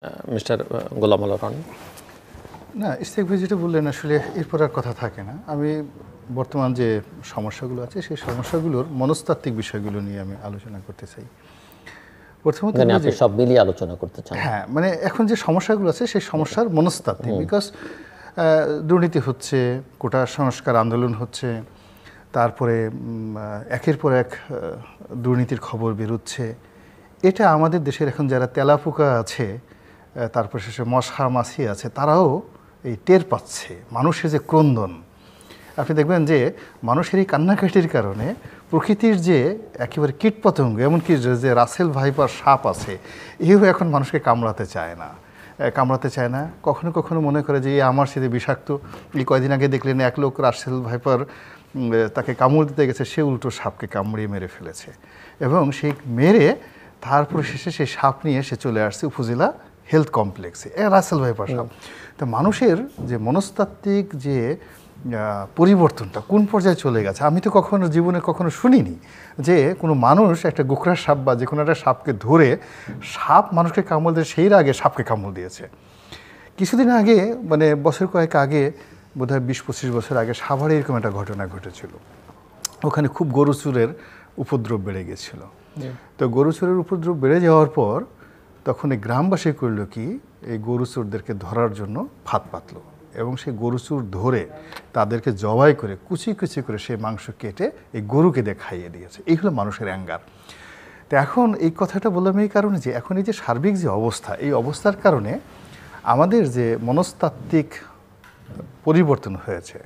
Mister গোলাম আলা রনি। না, ইশতিয়াক ভাই যেটা বললেন আসলে এরপর আর কথা থাকে না। আমি বর্তমান যে সমস্যাগুলো আছে সেই সমস্যাগুলোর মনস্তাত্ত্বিক বিষয়গুলো নিয়ে আমি আলোচনা করতে চাই। প্রথমত আপনি সব মিলিয়ে আলোচনা করতে চান? হ্যাঁ, মানে এখন যে সমস্যাগুলো আছে সেই সমস্যার মনস্তাত্ত্বিক, বিকজ দুর্নীতি হচ্ছে, কোটা সংস্কার আন্দোলন হচ্ছে, তারপরে একের পর এক দুর্নীতির খবর বেরোচ্ছে। এটা আমাদের দেশের এখন যারা তেলাপোকা আছে, তারপর শেষে মশা মাছি আছে, তারাও এই টের পাচ্ছে মানুষের যে ক্রন্দন। আপনি দেখবেন যে মানুষের এই কান্নাকাটির কারণে প্রকৃতির যে একেবারে কীটপতঙ্গ, এমনকি যে রাসেল ভাইপার সাপ আছে, এও এখন মানুষকে কামড়াতে চায় না, কখনো কখনো মনে করে যে আমার সাথে বিষাক্ত। এই কয়দিন আগে দেখলেন এক লোক রাসেল ভাইপার তাকে কামড় দিতে গেছে, সে উল্টো সাপকে কামড়িয়ে মেরে ফেলেছে, এবং সেই মেরে তারপর শেষে সেই সাপ নিয়ে সে চলে আসছে উপজেলা হেলথ কমপ্লেক্সে, রাসেল ভাইপার সাপ। তো মানুষের যে মনস্তাত্ত্বিক যে পরিবর্তনটা কোন পর্যায়ে চলে গেছে, আমি তো কখনো জীবনে কখনো শুনিনি যে কোনো মানুষ একটা গোখরা সাপ বা যে কোনো একটা সাপকে ধরে সাপ মানুষকে কামড় দিয়ে সেই আগে সাপকে কামড় দিয়েছে। কিছুদিন আগে, মানে বছর কয়েক আগে, বোধহয় 20-25 বছর আগে সাভারে এরকম একটা ঘটনা ঘটেছিল। ওখানে খুব গরু চোরের উপদ্রব বেড়ে গেছিল। তো গরু চোরের উপদ্রব বেড়ে যাওয়ার পর তখন এই গ্রামবাসী করলো কি, এই গরু চোরদেরকে ধরার জন্য ফাঁদ পাতলো, এবং সেই গরু চোর ধরে তাদেরকে জবাই করে কুচি কুচি করে সেই মাংস কেটে এই গরুকে দিয়ে খাইয়ে দিয়েছে। এই হলো মানুষের অ্যাঙ্গার। তো এখন এই কথাটা বললাম এই কারণে যে এখন এই যে সার্বিক যে অবস্থা, এই অবস্থার কারণে আমাদের যে মনস্তাত্ত্বিক পরিবর্তন হয়েছে,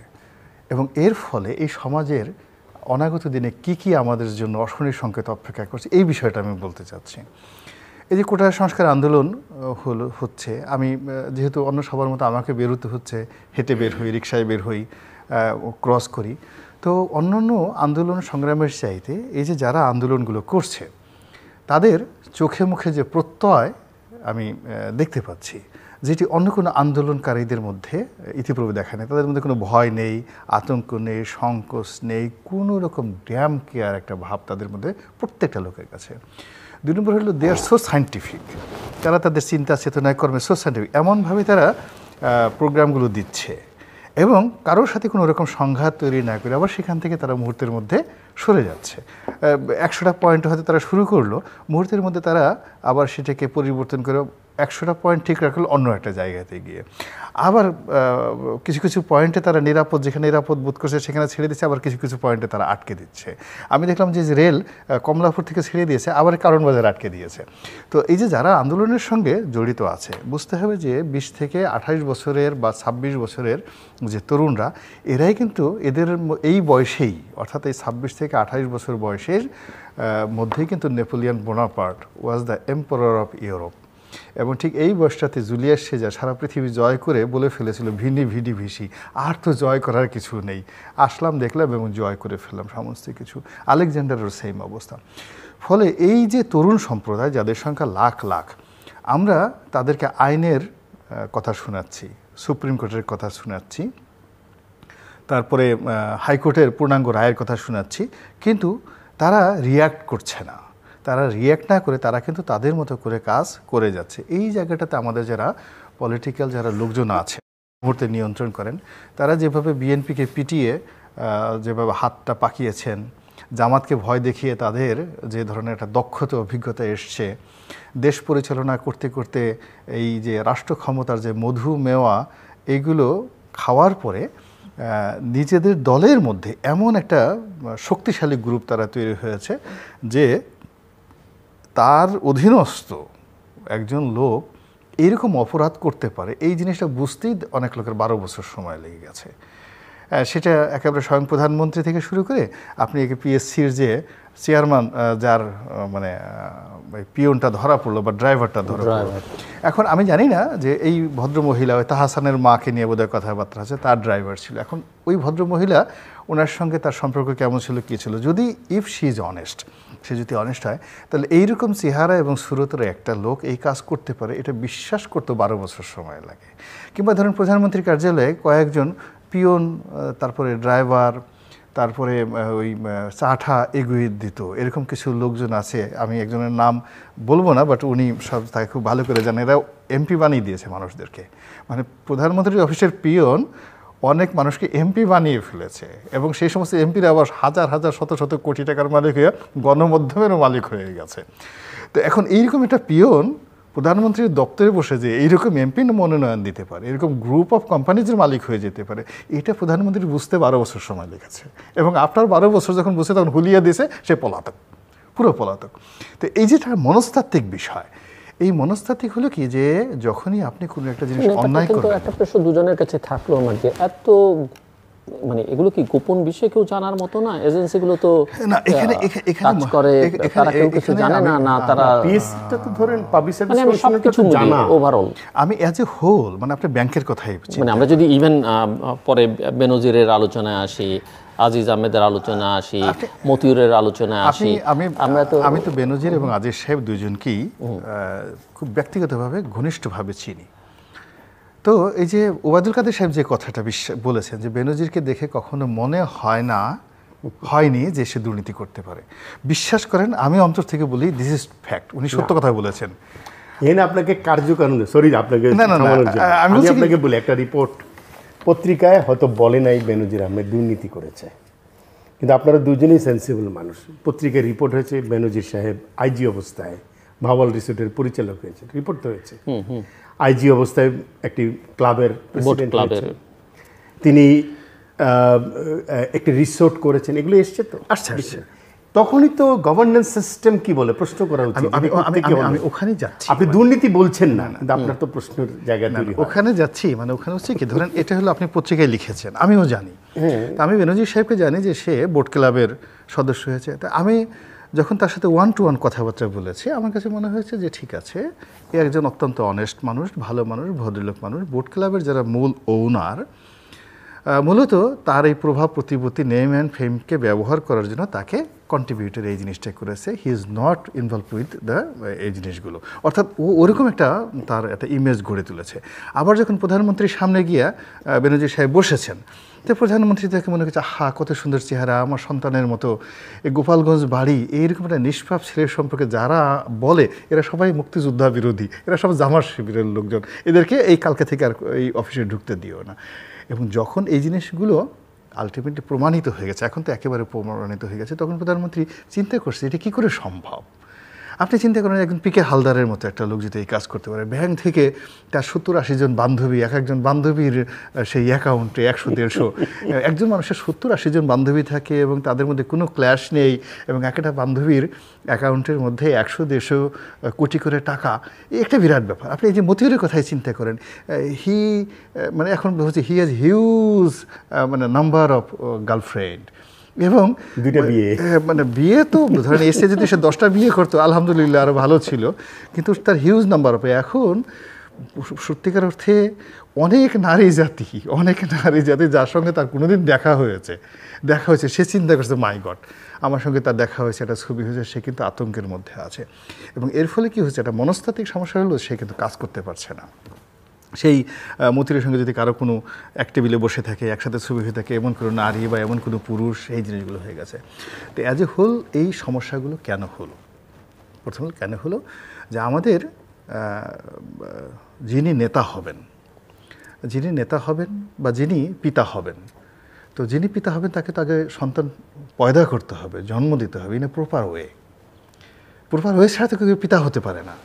এবং এর ফলে এই সমাজের অনাগত দিনে কি কি আমাদের জন্য অশনির সংকেত অপেক্ষা করছে, এই বিষয়টা আমি বলতে চাচ্ছি। এই যে কোটা সংস্কার আন্দোলন হচ্ছে, আমি যেহেতু অন্য সবার মতো আমাকে বেরোতে হচ্ছে, হেঁটে বের হই, রিক্সায় বের হই, ক্রস করি, তো অন্যান্য আন্দোলন সংগ্রামের চাইতে এই যে যারা আন্দোলনগুলো করছে তাদের চোখে মুখে যে প্রত্যয় আমি দেখতে পাচ্ছি, যেটি অন্য কোনো আন্দোলনকারীদের মধ্যে ইতিপূর্বে দেখা নেই। তাদের মধ্যে কোনো ভয় নেই, আতঙ্ক নেই, সংকোচ নেই, কোনো রকম ড্যাম কেয়ার একটা ভাব তাদের মধ্যে প্রত্যেকটা লোকের কাছে। 2 নম্বর হলো দে আর সো সায়েন্টিফিক, তারা তাদের চিন্তা চেতনায় কর্মে সো সায়েন্টিফিক, এমনভাবে তারা প্রোগ্রামগুলো দিচ্ছে, এবং কারোর সাথে কোনো রকম সংঘাত তৈরি না করে আবার সেখান থেকে তারা মুহূর্তের মধ্যে সরে যাচ্ছে। 100টা পয়েন্ট হয়তো তারা শুরু করলো, মুহূর্তের মধ্যে তারা আবার সেটাকে পরিবর্তন করে 100টা পয়েন্ট ঠিক রাখলো অন্য একটা জায়গাতে গিয়ে, আবার কিছু কিছু পয়েন্টে তারা নিরাপদ, যেখানে নিরাপদ বোধ করছে সেখানে ছেড়ে দিচ্ছে, আবার কিছু কিছু পয়েন্টে তারা আটকে দিচ্ছে। আমি দেখলাম যে রেল কমলাপুর থেকে ছেড়ে দিয়েছে, আবার কারণবাজার আটকে দিয়েছে। তো এই যে যারা আন্দোলনের সঙ্গে জড়িত আছে, বুঝতে হবে যে 20 থেকে 28 বছরের বা 26 বছরের যে তরুণরা, এরাই কিন্তু এদের এই বয়সেই, অর্থাৎ এই 26 থেকে 28 বছর বয়সের মধ্যেই কিন্তু Napoleon Bonaparte was the emperor of Europe, এবং ঠিক এই বয়সটাতে জুলিয়াস সিজার সারা পৃথিবী জয় করে বলে ফেলেছিল ভিনি ভিডি ভিসি, আর তো জয় করার কিছু নেই, আসলাম দেখলাম এবং জয় করে ফেললাম সমস্ত কিছু। আলেকজান্ডারের সেম অবস্থা। ফলে এই যে তরুণ সম্প্রদায়, যাদের সংখ্যা লাখ লাখ, আমরা তাদেরকে আইনের কথা শোনাচ্ছি, সুপ্রিম কোর্টের কথা শোনাচ্ছি, তারপরে হাইকোর্টের পূর্ণাঙ্গ রায়ের কথা শোনাচ্ছি, কিন্তু তারা রিয়্যাক্ট করছে না। তারা রিয়্যাক্ট না করে তারা কিন্তু তাদের মতো করে কাজ করে যাচ্ছে। এই জায়গাটাতে আমাদের যারা পলিটিক্যাল যারা লোকজন আছে, মুহূর্তে নিয়ন্ত্রণ করেন, তারা যেভাবে বিএনপিকে পিটিয়ে যেভাবে হাতটা পাকিয়েছেন, জামাতকে ভয় দেখিয়ে তাদের যে ধরনের একটা দক্ষতা অভিজ্ঞতা এসছে, দেশ পরিচালনা করতে করতে এই যে রাষ্ট্র ক্ষমতার যে মধু মেওয়া, এইগুলো খাওয়ার পরে নিজেদের দলের মধ্যে এমন একটা শক্তিশালী গ্রুপ তারা তৈরি হয়েছে যে তার অধীনস্থ একজন লোক এইরকম অপরাধ করতে পারে, এই জিনিসটা বুঝতেই অনেক লোকের 12 বছর সময় লেগে গেছে। সেটা একেবারে স্বয়ং প্রধানমন্ত্রী থেকে শুরু করে আপনি পিএসসির যে চেয়ারম্যান, যার মানে পিয়নটা ধরা পড়লো বা ড্রাইভারটা ধরা পড়লো, এখন আমি জানি না যে এই ভদ্রমহিলা, ওই তাহাসানের মাকে নিয়ে বোধহয় কথাবার্তা আছে, তার ড্রাইভার ছিল। এখন ওই ভদ্রমহিলা, ওনার সঙ্গে তার সম্পর্ক কেমন ছিল, কী ছিল, যদি ইফ শি ইজ অনেস্ট, সে যদি অনেস্ট হয়, তাহলে এইরকম চেহারা এবং সুরতের একটা লোক এই কাজ করতে পারে, এটা বিশ্বাস করতে 12 বছর সময় লাগে। কিংবা ধরুন প্রধানমন্ত্রীর কার্যালয়ে কয়েকজন পিয়ন, তারপরে ড্রাইভার, তারপরে ওই চাঠা এগুয়ে দিত, এরকম কিছু লোকজন আছে, আমি একজনের নাম বলবো না, বাট উনি সব তাকে খুব ভালো করে জানেন। এরা এমপি বানিয়ে দিয়েছে মানুষদেরকে, মানে প্রধানমন্ত্রীর অফিসের পিয়ন অনেক মানুষকে এমপি বানিয়ে ফেলেছে, এবং সেই সমস্ত এমপিরা আবার হাজার হাজার শত শত কোটি টাকার মালিক হয়ে গণমাধ্যমেরও মালিক হয়ে গেছে। তো এখন এইরকম একটা পিয়ন প্রধানমন্ত্রীর দপ্তরে বসে যে এইরকম এমপি মনোনয়ন দিতে পারে, এরকম গ্রুপ অফ কোম্পানিজের মালিক হয়ে যেতে পারে, এটা প্রধানমন্ত্রী বুঝতে 12 বছর সময় লেগেছে। এবং আপনার 12 বছর যখন বুঝে তখন হুলিয়ে দিয়েছে, সে পলাতক, পুরো পলাতক। তো এই যেটা মনস্তাত্ত্বিক বিষয়, এই মনস্তাত্ত্বিক হলো কি যে যখনই আপনি কোনো একটা জিনিস অন্যায় কিন্তু করবেন, একটা প্রশ্ন দুজনের কাছে থাকলো আমার, যে এত মানে এগুলো কি গোপন বিষয় কেউ জানার মতো না? এজেন্সিগুলো তো না এখানে কাজ করে, তারা কেউ কিছু জানে না, না তারা পিএসটা তো ধরেন পাবলিক সার্ভিস মানে আমি সবকিছু জানা ওভারঅল, আমি অ্যাজ এ হোল, মানে আপনি ব্যাংকের কথাই মানে আমরা যদি ইভেন পরে বেনজিরের আলোচনায় আসি, আজিজ আহমেদের আলোচনা আসি, মতিউরের আলোচনা আসি, আমি তো বেনজির এবং আজিজ সাহেব দুজনকেই খুব ব্যক্তিগতভাবে ঘনিষ্ঠভাবে চিনি। তো এই যে ওবায়দুল কাদের সাহেব যে কথাটা বলেছেন যে বেনজিরকে দেখে কখনো মনে হয়নি যে সে দুর্নীতি করতে পারে, বিশ্বাস করেন আমি অন্তর থেকে বলি দিস ইজ ফ্যাক্ট, উনি সত্য কথা বলেছেন। এখানে আপনাকে কার্যকারণে সরি আপনাকে আমি আপনাকে বলি, একটা রিপোর্ট পত্রিকায় হয়তো বলে নাই বেনজির আহমেদ দুর্নীতি করেছে, কিন্তু আপনারা দুজনেই সেন্সিবল মানুষ। পত্রিকায় রিপোর্ট হয়েছে বেনজির সাহেব আইজি অবস্থায় ভাওয়াল রিসোর্টের পরিচালক হয়েছে, রিপোর্ট তো হয়েছে। আইজি অবস্থায় একটি ক্লাবের প্রেসিডেন্ট হয়েছেন, তিনি একটি রিসোর্ট করেছেন, এগুলো এসছে তো আচ্ছা তখনই তো গভর্নেন্স সিস্টেম কি বলে প্রশ্ন করা উচিত। আমি ওখানে যাচ্ছি, আপনি দুর্নীতি বলছেন না, কিন্তু আপনার তো প্রশ্নের জায়গা তৈরি হয়। ওখানে যাচ্ছি, মানে ওখানে হচ্ছে কি, ধরেন এটা হলো আপনি পত্রিকায় লিখেছেন, আমিও জানি, আমি বেনজির সাহেবকে জানি যে সে বোট ক্লাবের সদস্য হয়েছে। তা আমি যখন তার সাথে 1-to-1 কথাবার্তা বলেছি, আমার কাছে মনে হয়েছে যে ঠিক আছে, এ একজন অত্যন্ত অনেস্ট মানুষ, ভালো মানুষ, ভদ্রলোক মানুষ। বোট ক্লাবের যারা মূল ওনার, মূলত তার এই প্রভাব প্রতিপত্তি, নেম অ্যান্ড ফেমকে ব্যবহার করার জন্য তাকে কন্ট্রিবিউটর এই জিনিসটা করেছে। He is not involve with the এই জিনিসগুলো, অর্থাৎ ও ওরকম একটা তার একটা ইমেজ গড়ে তুলেছে। আবার যখন প্রধানমন্ত্রীর সামনে গিয়া বেনজির সাহেব বসেছেন, তো প্রধানমন্ত্রী তাকে মনে করছে, আহা কত সুন্দর চেহারা, আমার সন্তানের মতো, এই গোপালগঞ্জ বাড়ি, এইরকম একটা নিষ্পাপ ছেলের সম্পর্কে যারা বলে এরা সবাই মুক্তিযোদ্ধা বিরোধী, এরা সব জামার শিবিরের লোকজন, এদেরকে এই কালকে থেকে আর এই অফিসে ঢুকতে দিও না। এবং যখন এই জিনিসগুলো আলটিমেটলি প্রমাণিত হয়ে গেছে, এখন তো একেবারে প্রমাণিত হয়ে গেছে, তখন প্রধানমন্ত্রী চিন্তা করছে এটা কী করে সম্ভব। আপনি চিন্তা করেন একজন পিকে হালদারের মতো একটা লোক যদি এই কাজ করতে পারে, ব্যাংক থেকে তার 70-80 জন বান্ধবী, এক একজন বান্ধবীর সেই অ্যাকাউন্টে 100-150, একজন মানুষের 70-80 জন বান্ধবী থাকে এবং তাদের মধ্যে কোনো ক্ল্যাশ নেই, এবং একটা বান্ধবীর অ্যাকাউন্টের মধ্যে 100-150 কোটি করে টাকা, এই একটা বিরাট ব্যাপার। আপনি এই যে মতিউরের কথাই চিন্তা করেন, মানে এখন হচ্ছে হি হ্যাজ হিউজ মানে নাম্বার অফ গার্লফ্রেন্ড, এবং দুইটা বিয়ে, মানে বিয়ে তো ধরেন এসে যদি সে 10টা বিয়ে করতো আলহামদুলিল্লাহ আরও ভালো ছিল, কিন্তু তার হিউজ নাম্বার অফ। এখন সত্যিকার অর্থে অনেক নারী জাতি যার সঙ্গে তার কোনোদিন দেখা হয়েছে, সে চিন্তা করছে মাই গড আমার সঙ্গে তার দেখা হয়েছে, একটা ছবি হয়েছে, সে কিন্তু আতঙ্কের মধ্যে আছে। এবং এর ফলে কি হচ্ছে, একটা মনস্তাত্ত্বিক সমস্যা হলো, সে কিন্তু কাজ করতে পারছে না। সেই মতিরের সঙ্গে যদি কারো কোনো এক টেবিলে বসে থাকে, একসাথে ছবি হয়ে থাকে, এমন কোনো নারী বা এমন কোনো পুরুষ, এই জিনিসগুলো হয়ে গেছে। তো অ্যাজ এ হোল এই সমস্যাগুলো কেন হলো? প্রথমত কেন হলো যে আমাদের যিনি নেতা হবেন বা যিনি পিতা হবেন, তো যিনি পিতা হবেন তাকে তো আগে সন্তান পয়দা করতে হবে, জন্ম দিতে হবে ইন এ প্রপার ওয়ে ছাড়া তো কেউ পিতা হতে পারে না।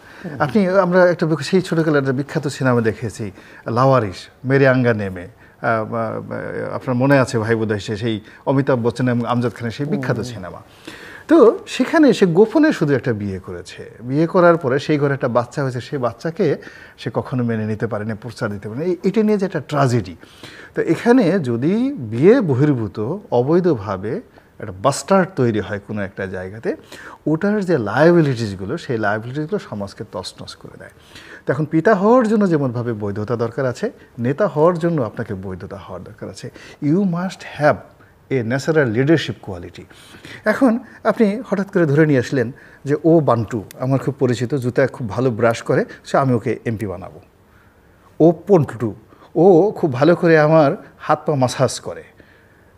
আমরা একটা সেই ছোটোকালের একটা বিখ্যাত সিনেমা দেখেছি, লাওয়ারিস, মেরে আঙ্গা নেমে, আপনার মনে আছে ভাই বোধহয়, সেই অমিতাভ বচ্চন এবং আমজাদ খানের সেই বিখ্যাত সিনেমা। তো সেখানে সে গোপনে শুধু একটা বিয়ে করেছে, বিয়ে করার পরে সেই ঘরে একটা বাচ্চা হয়েছে, সেই বাচ্চাকে সে কখনো মেনে নিতে পারেনি, প্রচার দিতে পারেনি, এটা নিয়ে যে একটা ট্র্যাজেডি। তো এখানে যদি বিয়ে বহির্ভূত অবৈধভাবে একটা বাস্টার্ড তৈরি হয় কোনো একটা জায়গাতে, ওটার যে লায়াবিলিটিসগুলো, সেই লায়াবিলিটিসগুলো সমাজকে তছনছ করে দেয়। তো এখন পিতা হওয়ার জন্য যেমনভাবে বৈধতা দরকার আছে, নেতা হওয়ার জন্য আপনাকে বৈধতা হওয়ার দরকার আছে। You must have a natural leadership quality. এখন আপনি হঠাৎ করে ধরে নিয়ে আসলেন যে ও বান্টু আমার খুব পরিচিত, জুতা খুব ভালো ব্রাশ করে, সে আমি ওকে এমপি বানাবো। ও পন্টু, ও খুব ভালো করে আমার হাত পা মাসাজ করে,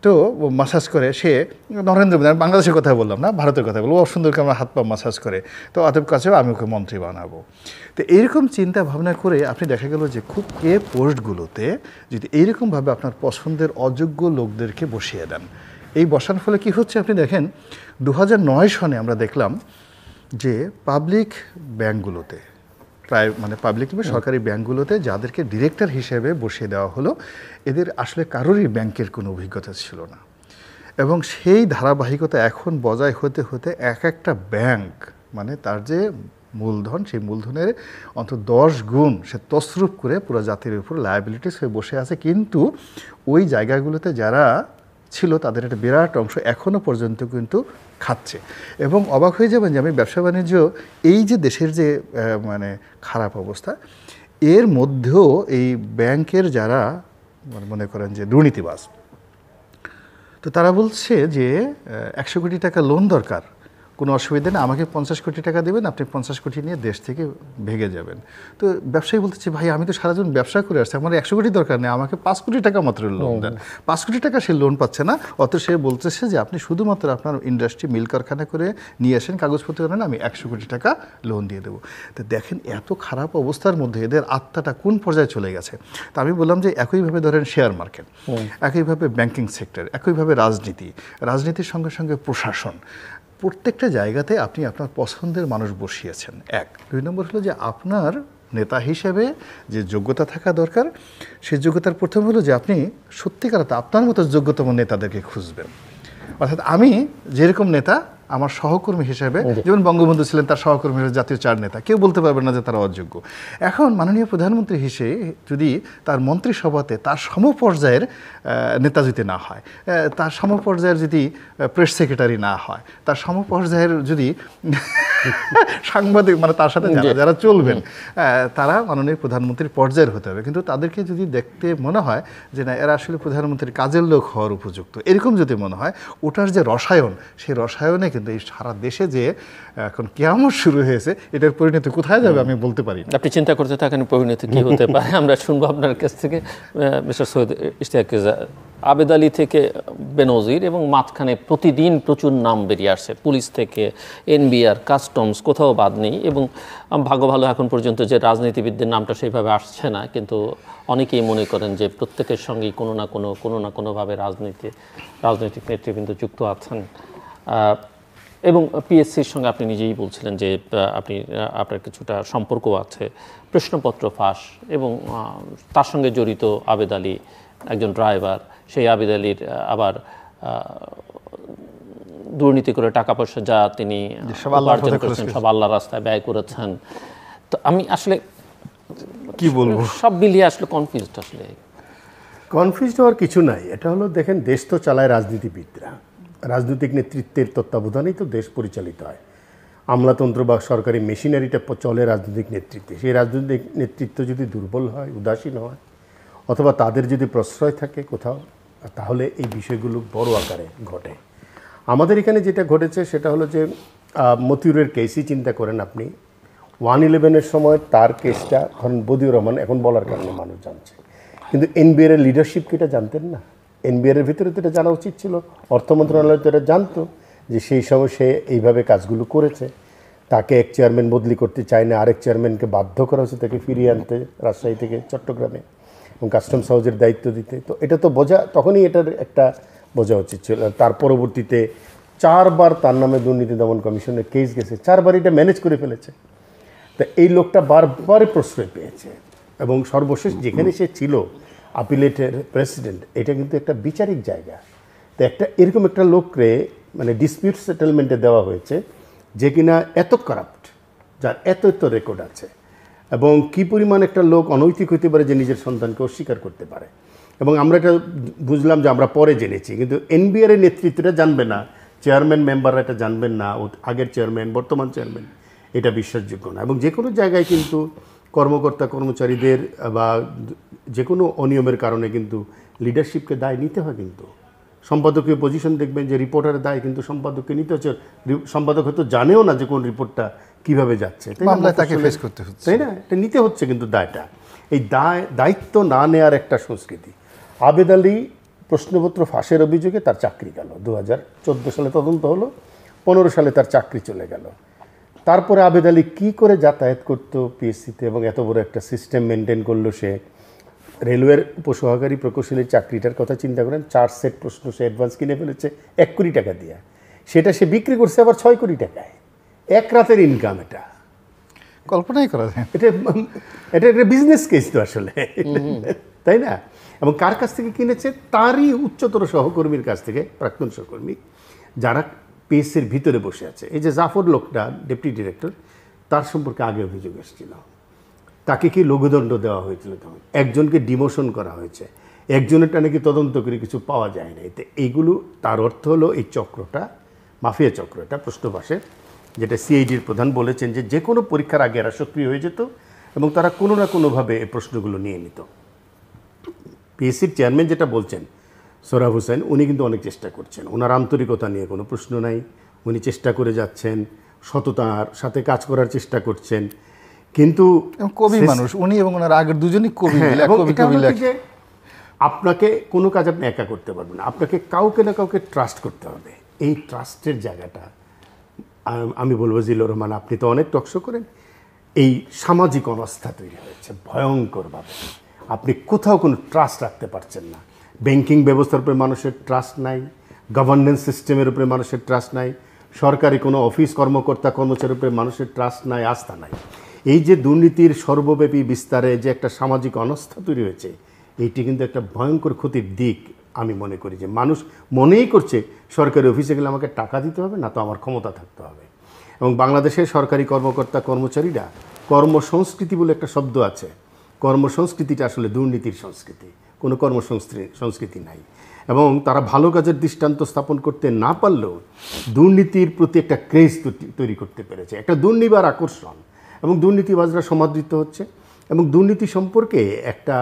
তো মাসাজ করে সে নরেন্দ্র মোদী, আমি বাংলাদেশের কথা বললাম না, ভারতের কথা বলবো, সুন্দর করে আমার হাত পা মাসাজ করে, তো অতএব কাছেও আমি ওকে মন্ত্রী বানাবো। তো এইরকম চিন্তা ভাবনা করে আপনি দেখা গেল যে খুব পোস্টগুলোতে যদি এইরকমভাবে আপনার পছন্দের অযোগ্য লোকদেরকে বসিয়ে দেন, এই বসানোর ফলে কি হচ্ছে আপনি দেখেন 2009 সনে আমরা দেখলাম যে পাবলিক ব্যাংকগুলোতে পাবলিক সরকারি ব্যাংকগুলোতে যাদেরকে ডিরেক্টর হিসেবে বসিয়ে দেওয়া হলো, এদের আসলে কারোরই ব্যাংকের কোনো অভিজ্ঞতা ছিল না, এবং সেই ধারাবাহিকতা এখন বজায় হতে হতে এক একটা ব্যাংক তার যে মূলধন, সেই মূলধনের অন্তত 10 গুণ সে তসরুপ করে পুরো জাতির উপর লায়াবিলিটিস হয়ে বসে আছে। কিন্তু ওই জায়গাগুলোতে যারা ছিল তাদের একটা বিরাট অংশ এখনও পর্যন্ত কিন্তু খাচ্ছে। এবং অবাক হয়ে যাবেন যে আমি ব্যবসা বাণিজ্য, এই যে দেশের যে খারাপ অবস্থা, এর মধ্যেও এই ব্যাংকের যারা মনে করেন যে দুর্নীতিবাজ, তো তারা বলছে যে 100 কোটি টাকা লোন দরকার, কোনো অসুবিধা নেই, আমাকে 50 কোটি টাকা দেবেন, আপনি 50 কোটি নিয়ে দেশ থেকে ভেগে যাবেন। তো ব্যবসায়ী বলতেছে, ভাই আমি তো সারাজন ব্যবসা করে আসছি, আমার 100 কোটি দরকার নেই, আমাকে 5 কোটি টাকা মাত্র লোন দেন। 5 কোটি টাকা সে লোন পাচ্ছে না, অত সে বলতেছে যে আপনি শুধুমাত্র আপনার ইন্ডাস্ট্রি মিল কারখানা করে নিয়ে আসেন, কাগজপত্র করেন, আমি 100 কোটি টাকা লোন দিয়ে দেবো। তো দেখেন এত খারাপ অবস্থার মধ্যে এদের আত্মাটা কোন পর্যায়ে চলে গেছে। তো আমি বললাম যে একইভাবে ধরেন শেয়ার মার্কেট, একইভাবে ব্যাংকিং সেক্টর, একইভাবে রাজনীতির সঙ্গে সঙ্গে প্রশাসন, প্রত্যেকটা জায়গাতে আপনি আপনার পছন্দের মানুষ বসিয়েছেন। 2 নম্বর হলো যে আপনার নেতা হিসেবে যে যোগ্যতা থাকা দরকার, সেই যোগ্যতার প্রথম হলো যে আপনি সত্যিকার আপনার মতো যোগ্যতম নেতাদেরকে খুঁজবেন। অর্থাৎ আমি যেরকম নেতা, আমার সহকর্মী হিসেবে, যেমন বঙ্গবন্ধু ছিলেন, তার সহকর্মী হলো জাতীয় 4 নেতা, কেউ বলতে পারবে না যে তারা অযোগ্য। এখন মাননীয় প্রধানমন্ত্রী হিসেবে যদি তার মন্ত্রিসভাতে তার সমপর্যায়ের নেতা যদি না হয়, তার সমপর্যায়ের যদি প্রেস সেক্রেটারি না হয়, তার সমপর্যায়ের যদি সাংবাদিক তার সাথে যারা চলবেন, তারা মাননীয় প্রধানমন্ত্রীর পর্যায়ের হতে হবে। কিন্তু তাদেরকে যদি দেখতে মনে হয় যে না, এরা আসলে প্রধানমন্ত্রীর কাজের লোক হওয়ার উপযুক্ত, এরকম যদি মনে হয়, ওটার যে রসায়ন, সেই রসায়নে কিন্তু এই সারা দেশে যে এখন কিয়ামত শুরু হয়েছে, এটার পরিণতি কোথায় যাবে আমি বলতে পারি। আপনি চিন্তা করতে থাকেন পরিণতি কি হতে পারে। আমরা শুনবো আপনার কাছ থেকে। মিস্টার সৈয়দ ইশতিয়াক রেজা, আবেদ আলী থেকে বেনজির এবং মাঝখানে প্রতিদিন প্রচুর নাম বেরিয়ে আসছে, পুলিশ থেকে এনবিআর, কাস্টমস, কোথাও বাদ নেই। এবং ভাগ্য ভালো এখন পর্যন্ত যে রাজনীতিবিদদের নামটা সেইভাবে আসছে না, কিন্তু অনেকেই মনে করেন যে প্রত্যেকের সঙ্গেই কোনো না কোনোভাবে রাজনৈতিক নেতৃবৃন্দ যুক্ত আছেন। এবং পিএসসির সঙ্গে আপনি নিজেই বলছিলেন যে আপনার কিছুটা সম্পর্ক আছে, প্রশ্নপত্র ফাঁস, এবং তার সঙ্গে জড়িত আবেদ আলী, একজন ড্রাইভার, সেই আবেদ আলীর আবার দুর্নীতি করে টাকা পয়সা যা তিনি উপার্জন করেছেন সব আল্লাহর রাস্তায় ব্যয় করেছেন। তো আমি আসলে কি বলবো, সব মিলিয়ে আসলে কনফিউজড। আসলে কনফিউজড হওয়ার কিছু নাই। এটা হলো, দেখেন, দেশ তো চালায় রাজনীতিবিদরা, রাজনৈতিক নেতৃত্বের তত্ত্বাবধানেই তো দেশ পরিচালিত হয়। আমলাতন্ত্র বা সরকারি মেশিনারিটা চলে রাজনৈতিক নেতৃত্বে। সেই রাজনৈতিক নেতৃত্ব যদি দুর্বল হয়, উদাসীন হয়, অথবা তাদের যদি প্রশ্রয় থাকে কোথাও, তাহলে এই বিষয়গুলো বড় আকারে ঘটে। আমাদের এখানে যেটা ঘটেছে সেটা হলো যে মতিউরের কেসই চিন্তা করেন আপনি। 1/11-এর সময় তার কেসটা ধরেন বদিউর রহমান এখন বলার কারণে মানুষ জানছে, কিন্তু এনবিআর এর লিডারশিপকে এটা জানতেন না। এনবিআর এর ভিতরে তো এটা জানা উচিত ছিল, অর্থ মন্ত্রণালয় তো এটা জানতো যে সেই সময় সে এইভাবে কাজগুলো করেছে। তাকে এক চেয়ারম্যান বদলি করতে চায় না, আরেক চেয়ারম্যানকে বাধ্য করা হয়েছে তাকে ফিরিয়ে আনতে রাজশাহী থেকে চট্টগ্রামে, এবং কাস্টমস হাউসের দায়িত্ব দিতে। তো এটা তো তখনই এটার একটা বোঝা উচিত ছিল। তার পরবর্তীতে 4 বার তার নামে দুর্নীতি দমন কমিশনের কেস গেছে, 4 বার এটা ম্যানেজ করে ফেলেছে। তা এই লোকটা বারবার প্রশ্রয় পেয়েছে, এবং সর্বশেষ যেখানে সে ছিল আপিলেটের প্রেসিডেন্ট, এটা কিন্তু একটা বিচারিক জায়গা। তো এরকম একটা লোককে ডিসপিউট সেটেলমেন্টে দেওয়া হয়েছে, যে কিনা এত কারাপ্ট, যার এত রেকর্ড আছে, এবং কি পরিমাণ একটা লোক অনৈতিক হতে পারে যে নিজের সন্তানকে অস্বীকার করতে পারে। এবং আমরা এটা বুঝলাম যে আমরা পরে জেনেছি, কিন্তু এনবিআর এর নেতৃত্বটা জানবে না, চেয়ারম্যান মেম্বাররা এটা জানবেন না, আগের চেয়ারম্যান বর্তমান চেয়ারম্যান, এটা বিশ্বাসযোগ্য না। এবং যে কোনো জায়গায় কিন্তু কর্মকর্তা কর্মচারীদের বা যে কোনো অনিয়মের কারণে কিন্তু লিডারশিপকে দায় নিতে হয়। কিন্তু সম্পাদকীয় পজিশন দেখবেন যে রিপোর্টারের দায় কিন্তু সম্পাদককে নিতে হচ্ছে। সম্পাদক হয়তো জানেও না যে কোন রিপোর্টটা কীভাবে যাচ্ছে, তাই না? এটা নিতে হচ্ছে কিন্তু দায়টা। এই দায়িত্ব না নেওয়ার একটা সংস্কৃতি। আবেদ আলী প্রশ্নপত্র ফাঁসের অভিযোগে তার চাকরি গেল। 2014 সালে তদন্ত হলো, 15 সালে তার চাকরি চলে গেল। তারপরে আবেদ আলী কী করে যাতায়াত করতো পিএসসিতে এবং এত বড় একটা সিস্টেম মেনটেন করলো সে। রেলওয়ের উপসহকারী প্রকৌশলীর চাকরিটার কথা চিন্তা করেন, 4 সেট প্রশ্ন সে অ্যাডভান্স কিনে ফেলেছে 1 কোটি টাকা দিয়ে, সেটা সে বিক্রি করছে আবার 6 কোটি টাকায়। এক রাতের ইনকাম, এটা কল্পনাই করা যায়। এটা একটা বিজনেস কেস তো আসলে, তাই না? এবং কার কাছ থেকে কিনেছে? তারই উচ্চতর সহকর্মীর কাছ থেকে, প্রাক্তন সহকর্মী যারা পিএসসির ভিতরে বসে আছে। এই যে জাফর লোকটা ডেপুটি ডিরেক্টর, তার সম্পর্কে আগে অভিযোগ এসেছিল। তাকে কি লঘুদণ্ড দেওয়া হয়েছিল তখন, একজনকে ডিমোশন করা হয়েছে, একজনেরটা নাকি তদন্ত করে কিছু পাওয়া যায় না। এতে এইগুলো, তার অর্থ হলো এই চক্রটা, মাফিয়া চক্র, এটা প্রশ্নবাসে, যেটা সিআইডির প্রধান বলেছেন যে কোনো পরীক্ষার আগে এরা সক্রিয় হয়ে যেত এবং তারা কোনো না কোনোভাবে এই প্রশ্নগুলো নিয়ে নিত। পিএসসির চেয়ারম্যান যেটা বলছেন সোহরাব হোসেন, উনি কিন্তু অনেক চেষ্টা করছেন, ওনার আন্তরিকতা নিয়ে কোনো প্রশ্ন নাই, উনি চেষ্টা করে যাচ্ছেন, সততার সাথে কাজ করার চেষ্টা করছেন। কিন্তু কবি মানুষ উনি এবং ওনার আগের দুজনই কবি, আপনাকে কোনো কাজ আপনি একা করতে পারবেন না, আপনাকে কাউকে না কাউকে ট্রাস্ট করতে হবে। এই ট্রাস্টের জায়গাটা আমি বলবো জিল্লুর রহমান, আপনি তো অনেক টকশো করেন, এই সামাজিক অবস্থা তৈরি হয়েছে ভয়ঙ্করভাবে। আপনি কোথাও কোনো ট্রাস্ট রাখতে পারছেন না। ব্যাংকিং ব্যবস্থার উপরে মানুষের ট্রাস্ট নাই, গভর্নেন্স সিস্টেমের উপরে মানুষের ট্রাস্ট নাই, সরকারি কোনো অফিস কর্মকর্তা কর্মচারীর উপরে মানুষের ট্রাস্ট নাই, আস্থা নাই। এই যে দুর্নীতির সর্বব্যাপী বিস্তারে যে একটা সামাজিক অনাস্থা তৈরি হয়েছে, এইটি কিন্তু একটা ভয়ঙ্কর ক্ষতির দিক। আমি মনে করি যে মানুষ মনেই করছে সরকারি অফিসে গেলে আমাকে টাকা দিতে হবে, না তো আমার ক্ষমতা থাকতে হবে। এবং বাংলাদেশের সরকারি কর্মকর্তা কর্মচারীরা, কর্মসংস্কৃতি বলে একটা শব্দ আছে, কর্মসংস্কৃতিটা আসলে দুর্নীতির সংস্কৃতি, কোনো কর্মসংস্কৃতি নাই। এবং তারা ভালো কাজের দৃষ্টান্ত স্থাপন করতে না পারলেও দুর্নীতির প্রতি একটা ক্রেজ তৈরি করতে পেরেছে, একটা দুর্নিবার আকর্ষণ, এবং দুর্নীতিবাজরা সমাদৃত হচ্ছে। এবং দুর্নীতি সম্পর্কে একটা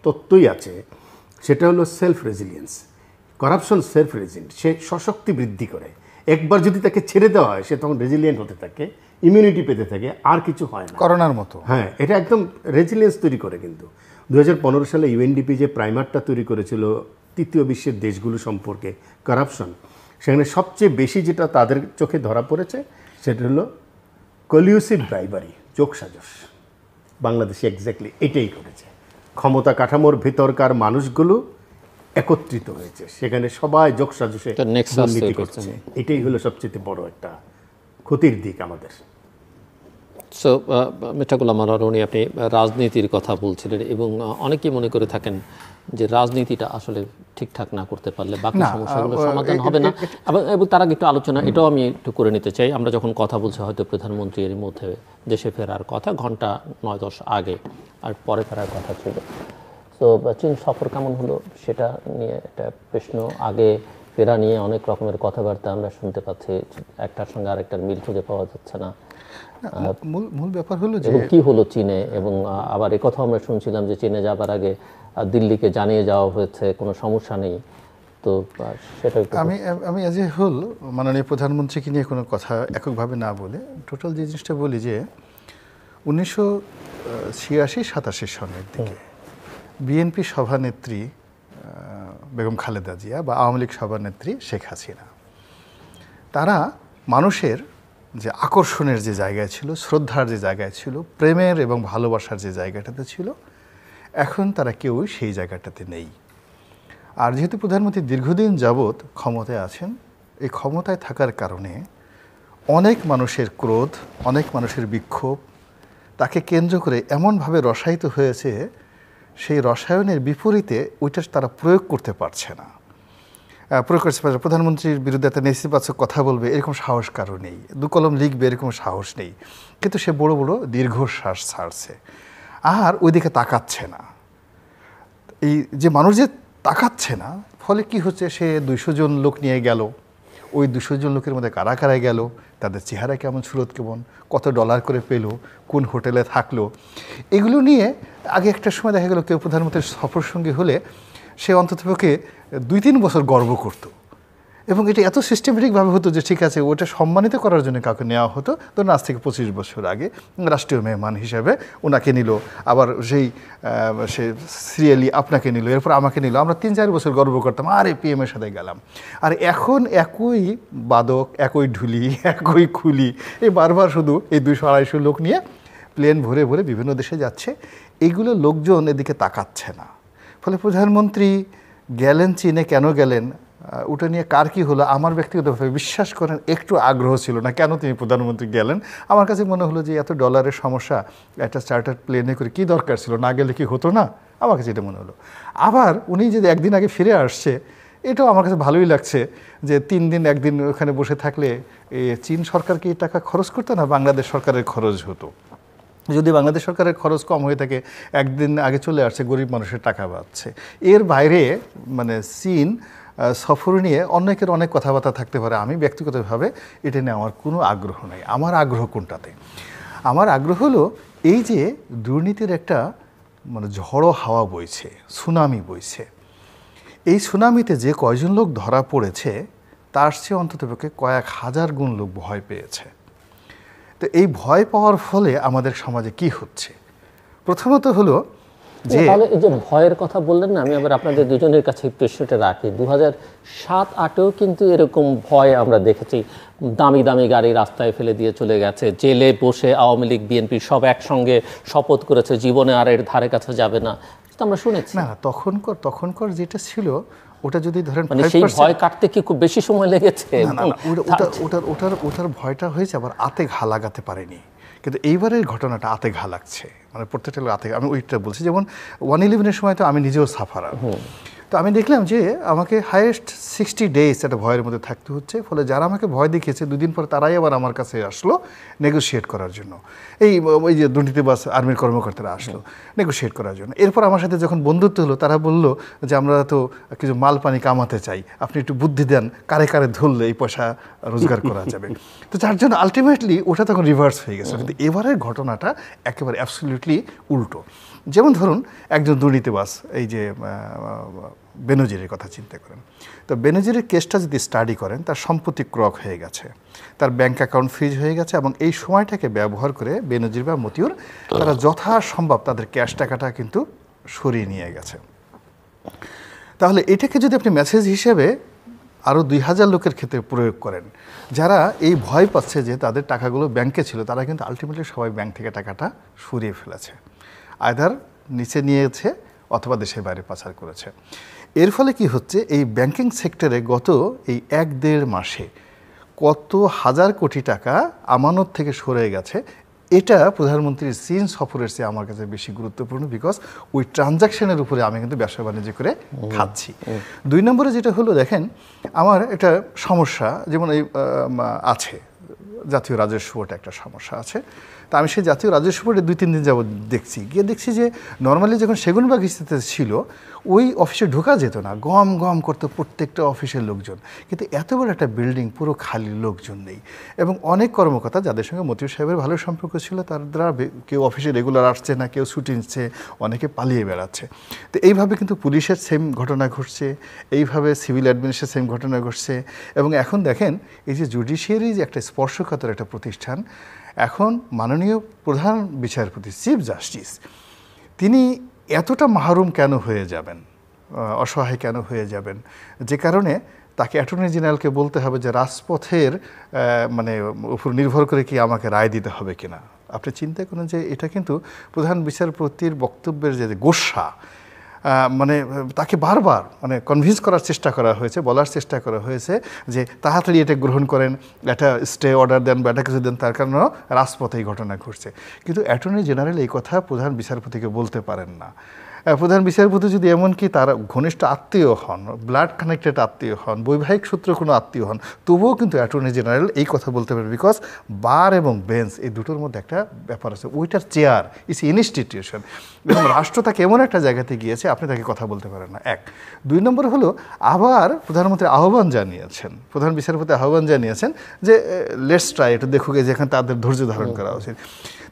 তত্ত্বই আছে, সেটা হলো self resilience. Corruption self resilient, সে সশক্তি বৃদ্ধি করে। একবার যদি তাকে ছেড়ে দেওয়া হয়, সে তখন রেজিলিয়েন্ট হতে থাকে, ইমিউনিটি পেতে থাকে, আর কিছু হয় না, করোনার মতো। হ্যাঁ, এটা একদম রেজিলিয়েন্স তৈরি করে। কিন্তু 2015 সালে ইউএনডিপি যে প্রাইমারটা তৈরি করেছিল তৃতীয় বিশ্বের দেশগুলো সম্পর্কে করাপশন, সেখানে সবচেয়ে বেশি যেটা তাদের চোখে ধরা পড়েছে সেটা হলো কলিউসিভ ব্রাইবারি, যোগসাজশ। বাংলাদেশে এক্স্যাক্টলি এটাই করেছে। ক্ষমতা কাঠামোর ভেতরকার মানুষগুলো একত্রিত হয়েছে, সেখানে সবাই যোগসাজশে দুর্নীতি করছে। এটাই হলো সবচেয়ে বড় একটা ক্ষতির দিক আমাদের। সো মির্জা গোলাম আনোয়ার, উনি আপনি রাজনীতির কথা বলছিলেন এবং অনেকেই মনে করে থাকেন যে রাজনীতিটা আসলে ঠিকঠাক না করতে পারলে বাকি সমস্যাগুলো সমাধান হবে না। এবং তার আগে একটু আলোচনা এটাও আমি একটু করে নিতে চাই। আমরা যখন কথা বলছি, হয়তো প্রধানমন্ত্রী এর মধ্যে দেশে ফেরার কথা, ঘন্টা 9-10 আগে, আর পরে ফেরার কথা ছিল। তো চীন সফর কেমন হলো সেটা নিয়ে একটা প্রশ্ন। আগে ফেরা নিয়ে অনেক রকমের কথাবার্তা আমরা শুনতে পাচ্ছি, একটার সঙ্গে আরেকটার মিল খুঁজে পাওয়া যাচ্ছে না। মূল ব্যাপার হলো যে কি হলো চীনে, এবং আবার এই কথা আমরা শুনছিলাম যে চীনে যাবার আগে দিল্লিকে জানিয়ে যাওয়া হয়েছে, কোনো সমস্যা নেই। তো সেটা আমি এজ এ হোল মাননীয় প্রধানমন্ত্রীকে নিয়ে কোনো কথা এককভাবে না বলে টোটাল যে জিনিসটা বলি যে 1986-87 সনের দিকে বিএনপি সভানেত্রী বেগম খালেদা জিয়া বা আওয়ামী লীগ সভানেত্রী শেখ হাসিনা, তারা মানুষের যে আকর্ষণের যে জায়গায় ছিল, শ্রদ্ধার যে জায়গায় ছিল, প্রেমের এবং ভালোবাসার যে জায়গাটাতে ছিল, এখন তারা কেউই সেই জায়গাটাতে নেই। আর যেহেতু প্রধানমন্ত্রী দীর্ঘদিন যাবৎ ক্ষমতায় আছেন, এই ক্ষমতায় থাকার কারণে অনেক মানুষের ক্রোধ, অনেক মানুষের বিক্ষোভ তাকে কেন্দ্র করে এমনভাবে রসায়িত হয়েছে, সেই রসায়নের বিপরীতে ওইটা তারা প্রয়োগ করতে পারছে না। প্রধানমন্ত্রীর বিরুদ্ধে একটা নেতিবাচক কথা বলবে এরকম সাহস কারো নেই, 2 কলম লিখবে এরকম সাহস নেই, কিন্তু সে বড় বড় দীর্ঘশ্বাস ছাড়ছে আর ওইদিকে তাকাচ্ছে না। এই যে মানুষ যে তাকাচ্ছে না, ফলে কি হচ্ছে, সে 200 জন লোক নিয়ে গেল, ওই 200 জন লোকের মধ্যে কারা কারা গেল, তাদের চেহারা কেমন, সুরত কেমন, কত ডলার করে পেলো, কোন হোটেলে থাকলো, এগুলো নিয়ে আগে একটা সময় দেখা গেল কেউ প্রধানমন্ত্রীর সফর সঙ্গী হলে সে অন্ততপক্ষে 2-3 বছর গর্ব করত। এবং এটা এত সিস্টেমেটিকভাবে হতো যে ঠিক আছে ওটা সম্মানিত করার জন্য কাউকে নেওয়া হতো, ধরুন আজ থেকে 25 বছর আগে রাষ্ট্রীয় মেহমান হিসাবে ওনাকে নিল, আবার সেই সে সিরিয়ালি আপনাকে নিল, এরপর আমাকে নিল, আমরা 3-4 বছর গর্ব করতাম আরে PM এর সাথে গেলাম। আর এখন একই বাদক, একই ঢুলি, একই খুলি, এই বারবার শুধু এই 200-250 লোক নিয়ে প্লেন ভরে ভরে বিভিন্ন দেশে যাচ্ছে, এইগুলো লোকজন এদিকে তাকাচ্ছে না। ফলে প্রধানমন্ত্রী গেলেন চীনে, কেন গেলেন ওটা নিয়ে কার কী হলো আমার ব্যক্তিগতভাবে বিশ্বাস করেন একটু আগ্রহ ছিল না কেন তিনি প্রধানমন্ত্রী গেলেন। আমার কাছে মনে হলো যে এত ডলারের সমস্যা, একটা চার্টার প্লেনে করে কী দরকার ছিল, না গেলে কি হতো না, আমার কাছে এটা মনে হলো। আবার উনি যদি একদিন আগে ফিরে আসছে এটাও আমার কাছে ভালোই লাগছে যে 3 দিন 1 দিন ওখানে বসে থাকলে চীন সরকারকে এই টাকা খরচ করতো না, বাংলাদেশ সরকারের খরচ হতো। যদি বাংলাদেশ সরকারের খরচ কম হয়ে থাকে, একদিন আগে চলে আসছে, গরিব মানুষের টাকা পাচ্ছে। এর বাইরে মানে চীন সফর নিয়ে অনেকের অনেক কথাবার্তা থাকতে পারে, আমি ব্যক্তিগতভাবে এটা নিয়ে আমার কোনো আগ্রহ নেই। আমার আগ্রহ কোনটাতে? আমার আগ্রহ হলো এই যে দুর্নীতির একটা মানে ঝড়ো হাওয়া বইছে, সুনামি বইছে, এই সুনামিতে যে কয়জন লোক ধরা পড়েছে তার চেয়ে অন্ততপক্ষে কয়েক হাজার গুণ লোক ভয় পেয়েছে। তো এই ভয় পাওয়ার ফলে আমাদের সমাজে কি হচ্ছে? প্রথমত হলো যে এই যে ভয়ের কথা বললেন না, আমি আবার আপনাদের দুজনের কাছে প্রশ্নটা রাখি। 2007-08-এও কিন্তু এরকম ভয় আমরা দেখেছি, দামি দামি গাড়ি রাস্তায় ফেলে দিয়ে চলে গেছে, জেলে বসে আওয়ামী লীগ বিএনপি সব একসঙ্গে শপথ করেছে জীবনে আর এর ধারে কাছে যাবে না, আমরা শুনেছি। না, তখনকার যেটা ছিল ওটা যদি ধরেন মানে সেই ভয় কাটতে কি খুব বেশি সময় লেগেছে? ওটার ভয়টা হয়েছে, আবার আতে ঘা লাগাতে পারেনি। কিন্তু এইবারের ঘটনাটা আতে ঘা লাগছে, মানে প্রত্যেকটা আতে, আমি ওইটা বলছি। যেমন 1/11-এর সময় তো আমি নিজেও সাফারার, তো আমি দেখলাম যে আমাকে হাইয়েস্ট 60 ডেজ একটা ভয়ের মধ্যে থাকতে হচ্ছে। ফলে যারা আমাকে ভয় দেখিয়েছে 2 দিন পর তারাই আবার আমার কাছে আসলো নেগোশিয়েট করার জন্য। ওই যে দুর্নীতিবাজ আর্মির কর্মকর্তারা আসলো নেগোশিয়েট করার জন্য। এরপর আমার সাথে যখন বন্ধুত্ব হলো তারা বললো যে আমরা তো কিছু মাল পানি কামাতে চাই, আপনি একটু বুদ্ধি দেন কারে কারে ধরলে এই পয়সা রোজগার করা যাবে। তো যার জন্য আলটিমেটলি ওটা তখন রিভার্স হয়ে গেছে। কিন্তু এবারের ঘটনাটা একেবারে অ্যাবসলিউটলি উল্টো। যেমন ধরুন একজন দুর্নীতিবাজ, এই যে বেনজিরের কথা চিন্তা করেন, তো বেনজিরের কেসটা যদি স্টাডি করেন তার সম্পত্তি ক্রক হয়ে গেছে, তার ব্যাংক অ্যাকাউন্ট ফ্রিজ হয়ে গেছে, এবং এই সময়টাকে ব্যবহার করে বেনজির বা মতিউর তারা যথাসম্ভব তাদের ক্যাশ টাকাটা কিন্তু সরিয়ে নিয়ে গেছে। তাহলে এটাকে যদি আপনি মেসেজ হিসেবে আরও 2000 লোকের ক্ষেত্রে প্রয়োগ করেন যারা এই ভয় পাচ্ছে যে তাদের টাকাগুলো ব্যাংকে ছিল, তারা কিন্তু আলটিমেটলি সবাই ব্যাংক থেকে টাকাটা সরিয়ে ফেলেছে, আইদার নিচে নিয়েছে অথবা দেশের বাইরে পাচার করেছে। এর ফলে কি হচ্ছে, এই ব্যাংকিং সেক্টরে গত এই 1-1.5 মাসে কত হাজার কোটি টাকা আমানত থেকে সরে গেছে। এটা প্রধানমন্ত্রীর চীন সফরের চেয়ে আমার কাছে বেশি গুরুত্বপূর্ণ, বিকজ ওই ট্রানজাকশনের উপরে আমি কিন্তু ব্যবসা বাণিজ্য করে খাচ্ছি। 2 নম্বরে যেটা হলো, দেখেন আমার একটা সমস্যা, যেমন এই আছে জাতীয় রাজস্ব বোর্ড একটা সমস্যা আছে। তা আমি সেই জাতীয় রাজস্ব বোর্ডে 2-3 দিন যাবত দেখছি যে নর্মালি যখন সেগুনবাগ স্থিতিতে ছিল ওই অফিসে ঢোকা যেত না, গম গম করতো প্রত্যেকটা অফিসের লোকজন। কিন্তু এত বড় একটা বিল্ডিং পুরো খালি, লোকজন নেই, এবং অনেক কর্মকর্তা যাদের সঙ্গে মতিউর সাহেবের ভালো সম্পর্ক ছিল তারা কেউ অফিসে রেগুলার আসছে না, কেউ ছুটি নিচ্ছে, অনেকে পালিয়ে বেড়াচ্ছে। তো এইভাবে কিন্তু পুলিশের সেম ঘটনা ঘটছে, এইভাবে সিভিল অ্যাডমিনিস্ট্রেশনের সেম ঘটনা ঘটছে। এবং এখন দেখেন এই যে জুডিশিয়ারি যে একটা স্পর্শকাতর একটা প্রতিষ্ঠান, এখন মাননীয় প্রধান বিচারপতি চিফ জাস্টিস তিনি এতটা মাহরুম কেন হয়ে যাবেন, অসহায় কেন হয়ে যাবেন, যে কারণে তাকে অ্যাটর্নি জেনারেলকে বলতে হবে যে রাজপথের মানে উপর নির্ভর করে কি আমাকে রায় দিতে হবে কিনা। আপনি চিন্তা করেন যে এটা কিন্তু প্রধান বিচারপতির বক্তব্যের যে গোস্বা, মানে তাকে বারবার মানে কনভিন্স করার চেষ্টা করা হয়েছে, বলার চেষ্টা করা হয়েছে যে তাড়াতাড়ি এটা গ্রহণ করেন, একটা স্টে অর্ডার দেন বা এটা কিছু দেন, তার কারণেও রাজপথে এই ঘটনা ঘটছে। কিন্তু অ্যাটর্নি জেনারেল এই কথা প্রধান বিচারপতিকে বলতে পারেন না। প্রধান বিচারপতি যদি এমনকি তার ঘনিষ্ঠ আত্মীয় হন, ব্লাড কানেক্টেড আত্মীয় হন, বৈবাহিক সূত্রে কোনো আত্মীয় হন, তবুও কিন্তু অ্যাটর্নি জেনারেল এই কথা বলতে পারে, বিকজ বার এবং বেঞ্চ এই দুটোর মধ্যে একটা ব্যাপার আছে, ওইটার চেয়ার ইস ইনস্টিটিউশন, এবং রাষ্ট্র তাকে এমন একটা জায়গাতে গিয়েছে আপনি তাকে কথা বলতে পারেন না। 1 2 নম্বর হলো, আবার প্রধানমন্ত্রী আহ্বান জানিয়েছেন, প্রধান বিচারপতি আহ্বান জানিয়েছেন যে লেটস ট্রাই, এটা দেখুক যেখানে তাদের ধৈর্য ধারণ করা উচিত।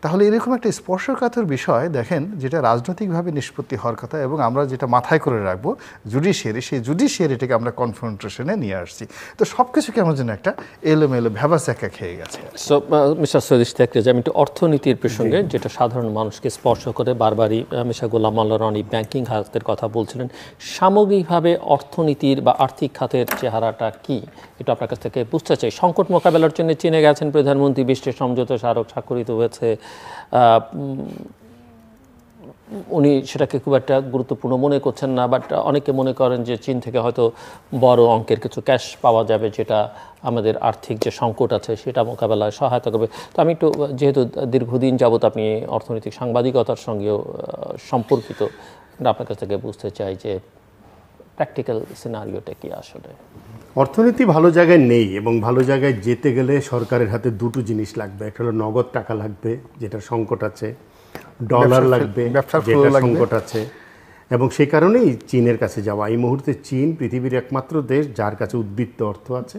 তাহলে এরকম একটা স্পর্শকাতর বিষয় দেখেন যেটা রাজনৈতিকভাবে নিষ্পত্তি হওয়ার কথা, এবং আমরা যেটা মাথায় করে রাখবো জুডিশিয়ারি, সেই জুডিশিয়ারিটাকে আমরা কনফ্রন্টেশনে নিয়ে আসছি। তো সব কিছু কেমন যেন একটা এলোমেলো ভ্যাবাস্যাকা খেয়ে গেছে। সো মিস্টার সৈয়দ ইশতিয়াক রেজা, আমি একটু অর্থনীতির প্রসঙ্গে যেটা সাধারণ মানুষকে স্পর্শ করে বারবারই মিস্টার গোলাম মোল্লা রনি ব্যাংকিং খাতের কথা বলছিলেন, সামগ্রিকভাবে অর্থনীতির বা আর্থিক খাতের চেহারাটা কি এটা আপনার কাছ থেকে বুঝতে চাই। সংকট মোকাবেলার জন্য চীনে গেছেন প্রধানমন্ত্রী, 20টি সমঝোতা স্মারক স্বাক্ষরিত হয়েছে, উনি সেটাকে খুব একটা গুরুত্বপূর্ণ মনে করছেন না, বাট অনেকে মনে করেন যে চীন থেকে হয়তো বড় অঙ্কের কিছু ক্যাশ পাওয়া যাবে যেটা আমাদের আর্থিক যে সংকট আছে সেটা মোকাবেলায় সহায়তা করবে। তো আমি একটু, যেহেতু দীর্ঘদিন যাবত আপনি অর্থনৈতিক সাংবাদিকতার সঙ্গেও সম্পর্কিত, আপনার কাছ থেকে বুঝতে চাই যে প্র্যাকটিক্যাল সিনারিওটা কি আসলে। অর্থনীতি ভালো জায়গায় নেই, এবং ভালো জায়গায় যেতে গেলে সরকারের হাতে দুটো জিনিস লাগবে। একটা হলো নগদ টাকা লাগবে, যেটার সংকট আছে, ডলার লাগবে, যেটা সংকট আছে, এবং সেই কারণেই চীনের কাছে যাওয়া। এই মুহূর্তে চীন পৃথিবীর একমাত্র দেশ যার কাছে উদ্বৃত্ত অর্থ আছে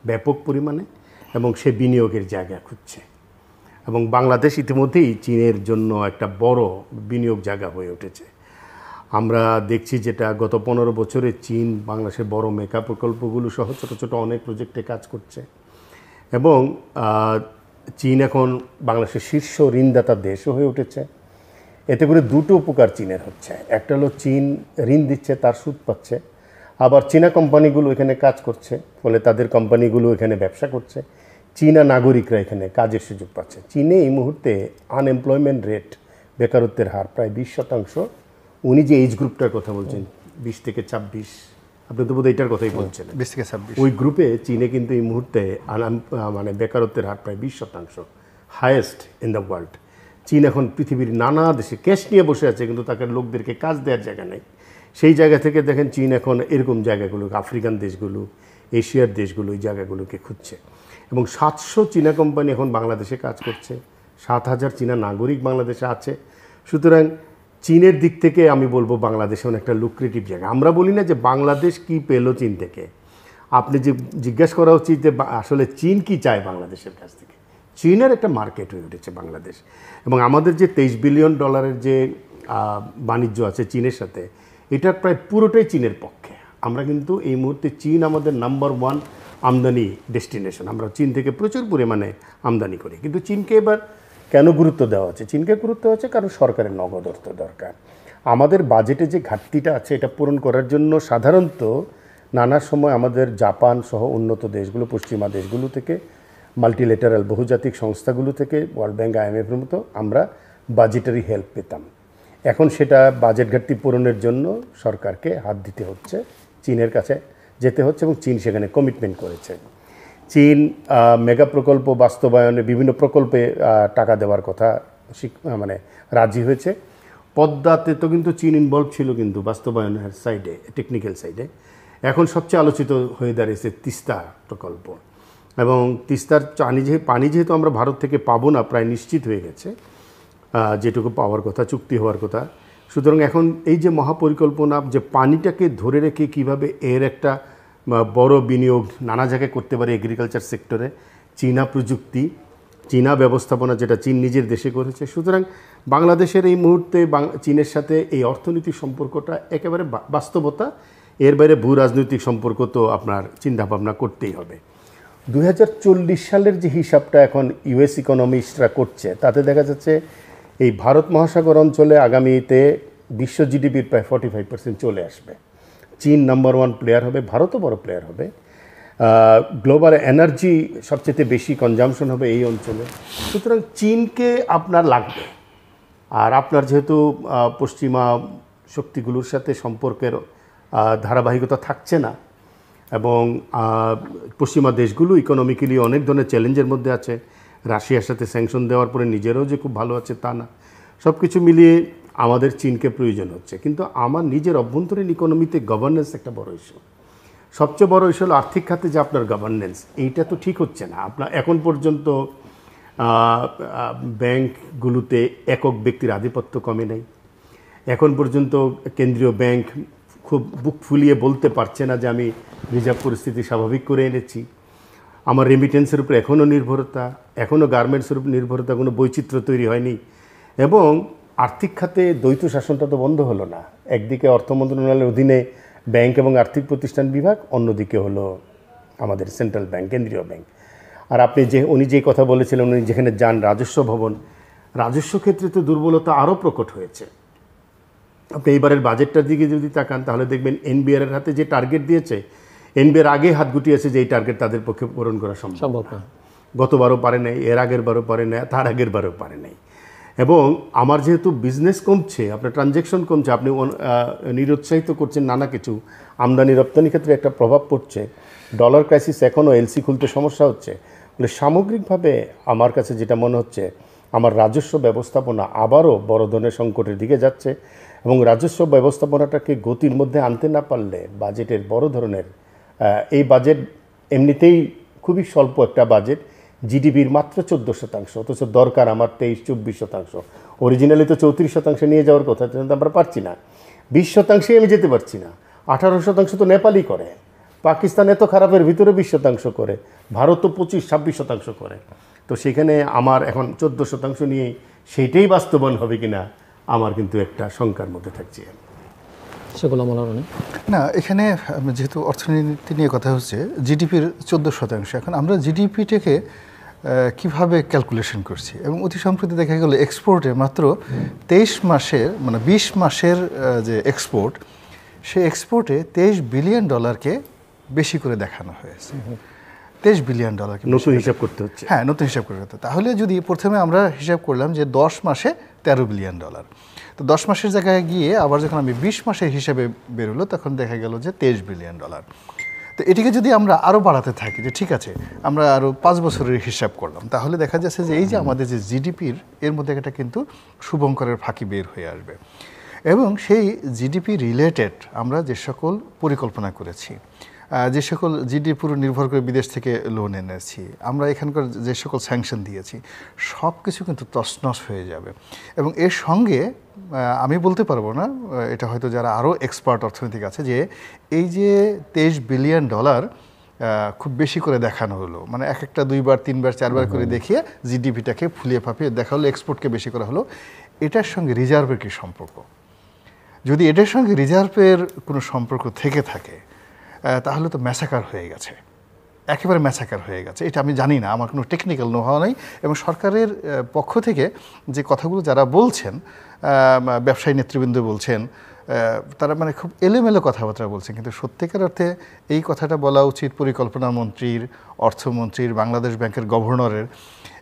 ব্যাপক পরিমাণে, এবং সে বিনিয়োগের জায়গা খুঁজছে। এবং বাংলাদেশ ইতিমধ্যেই চীনের জন্য একটা বড় বিনিয়োগ জায়গা হয়ে উঠেছে। আমরা দেখছি যেটা গত 15 বছরে চীন বাংলাদেশের বড় মেগা প্রকল্পগুলো সহ ছোটো ছোটো অনেক প্রজেক্টে কাজ করছে, এবং চীন এখন বাংলাদেশের শীর্ষ ঋণদাতা দেশও হয়ে উঠেছে। এতে করে দুটো উপকার চীনের হচ্ছে। একটা হলো চীন ঋণ দিচ্ছে, তার সুদ পাচ্ছে, আবার চীনা কোম্পানিগুলো এখানে কাজ করছে, ফলে তাদের কোম্পানিগুলো এখানে ব্যবসা করছে, চীনা নাগরিকরা এখানে কাজের সুযোগ পাচ্ছে। চীনে এই মুহূর্তে আনএমপ্লয়মেন্ট রেট, বেকারত্বের হার প্রায় 20%। উনি যে এজ গ্রুপটার কথা বলছেন 20 থেকে 26, আপনি তো বোধহয় এটার কথাই বলছেন, 20 থেকে 26, ওই গ্রুপে চীনে কিন্তু এই মুহূর্তে মানে বেকারত্বের হার প্রায় 20%, হায়েস্ট ইন দ্য ওয়ার্ল্ড। চীন এখন পৃথিবীর নানা দেশে ক্যাশ নিয়ে বসে আছে, কিন্তু তাকে লোকদেরকে কাজ দেওয়ার জায়গা নেই। সেই জায়গা থেকে দেখেন চীন এখন এরকম জায়গাগুলো, আফ্রিকান দেশগুলো, এশিয়ার দেশগুলো, এই জায়গাগুলোকে খুঁজছে। এবং 700 চীনা কোম্পানি এখন বাংলাদেশে কাজ করছে, 7000 চীনা নাগরিক বাংলাদেশে আছে। সুতরাং চীনের দিক থেকে আমি বলবো বাংলাদেশ এখন একটা লুক্রেটিভ জায়গা। আমরা বলি না যে বাংলাদেশ কি পেলো চীন থেকে, আপনি যে জিজ্ঞাসা করা উচিত যে আসলে চীন কি চায় বাংলাদেশের কাছ থেকে। চীনের একটা মার্কেট হয়ে উঠেছে বাংলাদেশ, এবং আমাদের যে $23 বিলিয়ন যে বাণিজ্য আছে চীনের সাথে, এটা প্রায় পুরোটাই চীনের পক্ষে। আমরা কিন্তু এই মুহূর্তে চীন আমাদের নাম্বার 1 আমদানি ডেস্টিনেশন। আমরা চীন থেকে প্রচুর পরিমাণে আমদানি করি। কিন্তু চীনকে এবার কেন গুরুত্ব দেওয়া হচ্ছে? চীনকে গুরুত্ব হচ্ছে কারণ সরকারের নগদ অর্থ দরকার। আমাদের বাজেটে যে ঘাটতিটা আছে এটা পূরণ করার জন্য সাধারণত নানা সময় আমাদের জাপান সহ উন্নত দেশগুলো, পশ্চিমা দেশগুলো থেকে, মাল্টিলেটারাল বহুজাতিক সংস্থাগুলো থেকে, ওয়ার্ল্ড ব্যাংক, IMF-এর মতো আমরা বাজেটারি হেল্প পেতাম। এখন সেটা বাজেট ঘাটতি পূরণের জন্য সরকারকে হাত দিতে হচ্ছে, চীনের কাছে যেতে হচ্ছে, এবং চীন সেখানে কমিটমেন্ট করেছে। চীন মেগা প্রকল্প বাস্তবায়নে বিভিন্ন প্রকল্পে টাকা দেওয়ার কথা মানে রাজি হয়েছে। পদ্মাতে তো কিন্তু চীন ইনভলভ ছিল কিন্তু বাস্তবায়নের সাইডে, টেকনিক্যাল সাইডে। এখন সবচেয়ে আলোচিত হয়ে দাঁড়িয়েছে তিস্তা প্রকল্প, এবং তিস্তার পানি যেহেতু আমরা ভারত থেকে পাবো না, প্রায় নিশ্চিত হয়ে গেছে যেটুকু পাওয়ার কথা, চুক্তি হওয়ার কথা। সুতরাং এখন এই যে মহাপরিকল্পনা, যে পানিটাকে ধরে রেখে কিভাবে এর একটা বড় বিনিয়োগ নানা জায়গায় করতে পারে এগ্রিকালচার সেক্টরে, চীনা প্রযুক্তি, চীনা ব্যবস্থাপনা যেটা চীন নিজের দেশে করেছে। সুতরাং বাংলাদেশের এই মুহূর্তে চীনের সাথে এই অর্থনৈতিক সম্পর্কটা একেবারে বাস্তবতা। এর বাইরে ভূ রাজনৈতিক সম্পর্ক তো আপনার চিন্তাভাবনা করতেই হবে। 2040 সালের যে হিসাবটা এখন US ইকোনমিস্টরা করছে, তাতে দেখা যাচ্ছে এই ভারত মহাসাগর অঞ্চলে আগামীতে বিশ্ব জিডিপির প্রায় 45% চলে আসবে। চীন নাম্বার 1 প্লেয়ার হবে, ভারতও বড় প্লেয়ার হবে। গ্লোবাল এনার্জি সবচেয়ে বেশি কনজামশন হবে এই অঞ্চলে। সুতরাং চীনকে আপনার লাগবে। আর আপনার যেহেতু পশ্চিমা শক্তিগুলোর সাথে সম্পর্কের ধারাবাহিকতা থাকছে না, এবং পশ্চিমা দেশগুলো ইকোনমিক্যালি অনেক ধরনের চ্যালেঞ্জের মধ্যে আছে, রাশিয়ার সাথে স্যাংশন দেওয়ার পরে নিজেরাও যে খুব ভালো আছে তা না, সব কিছু মিলিয়ে আমাদের চীনকে প্রয়োজন হচ্ছে। কিন্তু আমার নিজের অভ্যন্তরীণ ইকোনমিতে গভর্নেন্স একটা বড় ইস্যু। সবচেয়ে বড় ইস্যু হলো আর্থিক খাতে যে আপনার গভর্নেন্স, এইটা তো ঠিক হচ্ছে না। আপনার এখন পর্যন্ত ব্যাংকগুলোতে একক ব্যক্তির আধিপত্য কমে নাই। এখন পর্যন্ত কেন্দ্রীয় ব্যাংক খুব বুক ফুলিয়ে বলতে পারছে না যে আমি রিজার্ভ পরিস্থিতি স্বাভাবিক করে এনেছি। আমার রেমিটেন্সের উপর এখনও নির্ভরতা, এখনও গার্মেন্টসের উপর নির্ভরতা, কোনো বৈচিত্র্য তৈরি হয়নি। এবং আর্থিক খাতে দ্বৈত শাসনটা তো বন্ধ হলো না। একদিকে অর্থ মন্ত্রণালয়ের অধীনে ব্যাংক এবং আর্থিক প্রতিষ্ঠান বিভাগ, অন্যদিকে হলো আমাদের সেন্ট্রাল ব্যাংক, কেন্দ্রীয় ব্যাংক। আর আপনি উনি যে কথা বলেছিলেন, উনি যেখানে যান রাজস্ব ভবন, রাজস্ব ক্ষেত্রে তো দুর্বলতা আরও প্রকট হয়েছে। আপনি এইবারের বাজেটটার দিকে যদি তাকান তাহলে দেখবেন এনবিআর হাতে যে টার্গেট দিয়েছে, এনবিআর আগে হাত গুটিয়েছে যে এই টার্গেট তাদের পক্ষে পূরণ করা সম্ভব না। গতবারও পারে নাই, এর আগের বারও পারে নাই, তার আগের বারও পারে নাই। এবং আমার যেহেতু বিজনেস কমছে, আপনার ট্রানজ্যাকশন কমছে, আপনি নিরুৎসাহিত করছেন নানা কিছু, আমদানি রপ্তানি ক্ষেত্রে একটা প্রভাব পড়ছে, ডলার ক্রাইসিস, এখনও এলসি খুলতে সমস্যা হচ্ছে বলে সামগ্রিকভাবে আমার কাছে যেটা মনে হচ্ছে, আমার রাজস্ব ব্যবস্থাপনা আবারও বড় ধরনের সংকটের দিকে যাচ্ছে। এবং রাজস্ব ব্যবস্থাপনাটাকে গতির মধ্যে আনতে না পারলে বাজেটের বড় ধরনের, এই বাজেট এমনিতেই খুবই স্বল্প একটা বাজেট, জিডিপির মাত্র 14%, অথচ দরকার আমার 23-24%। অরিজিনালি তো 34% নিয়ে যাওয়ার কথা, কিন্তু আমরা পারছি না। 20% আমি যেতে পারছি না। 18% তো নেপালই করে, পাকিস্তান এত খারাপের ভিতরে 20% করে, ভারত তো 25-26% করে। তো সেখানে আমার এখন 14% নিয়ে সেইটাই বাস্তবায়ন হবে কিনা আমার কিন্তু একটা শঙ্কার মধ্যে থাকছি। সেগুলো মনে নেই না, এখানে যেহেতু অর্থনীতি নিয়ে কথা হচ্ছে, জিডিপির 14%, এখন আমরা জিডিপিটাকে কিভাবে ক্যালকুলেশন করছি, এবং অতি সম্প্রতি দেখা গেল এক্সপোর্টে মাত্র 23 মাসের, মানে 20 মাসের যে এক্সপোর্ট, সেই এক্সপোর্টে $23 বিলিয়ন বেশি করে দেখানো হয়েছে। $23 বিলিয়ন নতুন হিসাব করতে হচ্ছে। হ্যাঁ, নতুন হিসাব করতে হতো। তাহলে যদি প্রথমে আমরা হিসাব করলাম যে 10 মাসে $13 বিলিয়ন, তো 10 মাসের জায়গায় গিয়ে আবার যখন আমি 20 মাসের হিসাবে বেরোলো, তখন দেখা গেল যে $23 বিলিয়ন। তো এটিকে যদি আমরা আরও বাড়াতে থাকি, যে ঠিক আছে আমরা আরও 5 বছরের হিসাব করলাম, তাহলে দেখা যাচ্ছে যে এই যে আমাদের যে জিডিপির, এর মধ্যে একটা কিন্তু শুভঙ্করের ফাঁকি বের হয়ে আসবে। এবং সেই জিডিপি রিলেটেড আমরা যে সকল পরিকল্পনা করেছি, যে সকল জিডিপির পুরো নির্ভর করে বিদেশ থেকে লোন এনেছি, আমরা এখানকার যে সকল স্যাংশন দিয়েছি, সব কিছু কিন্তু তছনছ হয়ে যাবে। এবং এর সঙ্গে আমি বলতে পারবো না, এটা হয়তো যারা আরও এক্সপার্ট অর্থনীতিক আছে, যে এই যে $23 বিলিয়ন খুব বেশি করে দেখানো হলো, মানে এক একটা 2 বার 3 বার 4 বার করে দেখিয়ে জিডিপিটাকে ফুলিয়ে ফাঁপিয়ে দেখা হলো, এক্সপোর্টকে বেশি করা হলো, এটার সঙ্গে রিজার্ভের কী সম্পর্ক? যদি এটার সঙ্গে রিজার্ভের কোনো সম্পর্ক থেকে থাকে, তাহলে তো ম্যাসাকার হয়ে গেছে, একেবারে ম্যাসাকার হয়ে গেছে। এটা আমি জানি না, আমার কোনো টেকনিক্যাল নোহাও নেই। এবং সরকারের পক্ষ থেকে যে কথাগুলো যারা বলছেন, ব্যবসায়ী নেতৃবৃন্দ বলছেন, তারা মানে খুব এলোমেলো কথাবার্তা বলছেন, কিন্তু সত্যিকার অর্থে এই কথাটা বলা উচিত পরিকল্পনা মন্ত্রীর, অর্থমন্ত্রীর, বাংলাদেশ ব্যাংকের গভর্নরের।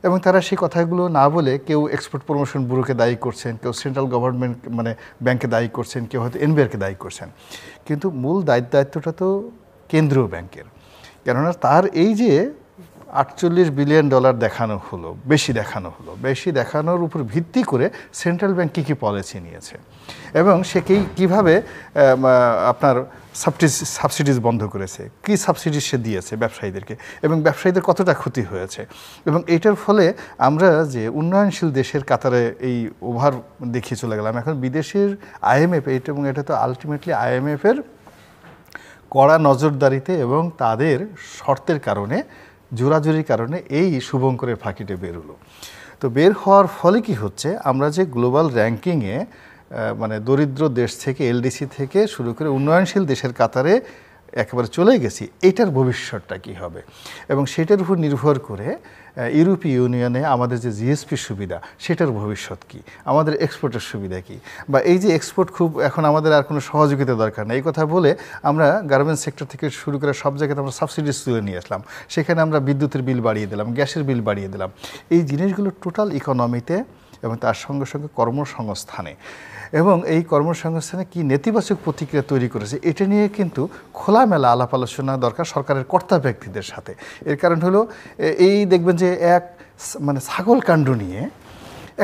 এবং তারা সেই কথাগুলো না বলে কেউ এক্সপোর্ট প্রমোশন ব্যুরোকে দায়ী করছেন, কেউ সেন্ট্রাল গভর্নমেন্ট মানে ব্যাংকে দায়ী করছেন, কেউ হয়তো এনবিআরকে দায়ী করছেন, কিন্তু মূল দায়িত্বটা তো কেন্দ্রীয় ব্যাংকের। কেননা তার এই যে $48 বিলিয়ন দেখানো হলো, বেশি দেখানোর উপর ভিত্তি করে সেন্ট্রাল ব্যাংক কী কী পলিসি নিয়েছে, এবং সে কীভাবে আপনার সাবসিডিজ বন্ধ করেছে, কী সাবসিডিজ সে দিয়েছে ব্যবসায়ীদেরকে, এবং ব্যবসায়ীদের কতটা ক্ষতি হয়েছে। এবং এটার ফলে আমরা যে উন্নয়নশীল দেশের কাতারে এই ওভার দেখিয়ে চলে গেলাম। এখন বিদেশের IMF, এবং এটা তো আলটিমেটলি IMF-এর কড়া নজরদারিতে এবং তাদের শর্তের কারণে, জোরাজুরির কারণে এই শুভঙ্করের ফাঁকিটা বেরোলো। তো বের হওয়ার ফলে কি হচ্ছে, আমরা যে গ্লোবাল র্যাঙ্কিংয়ে মানে দরিদ্র দেশ থেকে, এলডিসি থেকে শুরু করে উন্নয়নশীল দেশের কাতারে একেবারে চলে গেছি, এটার ভবিষ্যৎটা কী হবে, এবং সেটার উপর নির্ভর করে ইউরোপীয় ইউনিয়নে আমাদের যে জিএসপি সুবিধা, সেটার ভবিষ্যৎ কী, আমাদের এক্সপোর্টের সুবিধা কী, বা এই যে এক্সপোর্ট খুব এখন আমাদের আর কোনো সহযোগিতা দরকার নেই, এই কথা বলে আমরা গার্মেন্টস সেক্টর থেকে শুরু করে সব জায়গাতে আমরা সাবসিডিজ তুলে নিয়ে আসলাম, সেখানে আমরা বিদ্যুতের বিল বাড়িয়ে দিলাম, গ্যাসের বিল বাড়িয়ে দিলাম। এই জিনিসগুলো টোটাল ইকোনমিতে এবং তার সঙ্গে সঙ্গে কর্মসংস্থানে, এবং এই কর্মসংস্থানে কি নেতিবাচক প্রতিক্রিয়া তৈরি করেছে, এটা নিয়ে কিন্তু খোলামেলা আলাপ আলোচনা দরকার সরকারের কর্তা ব্যক্তিদের সাথে। এর কারণ হলো এই দেখবেন যে এক মানে ছাগল কাণ্ড নিয়ে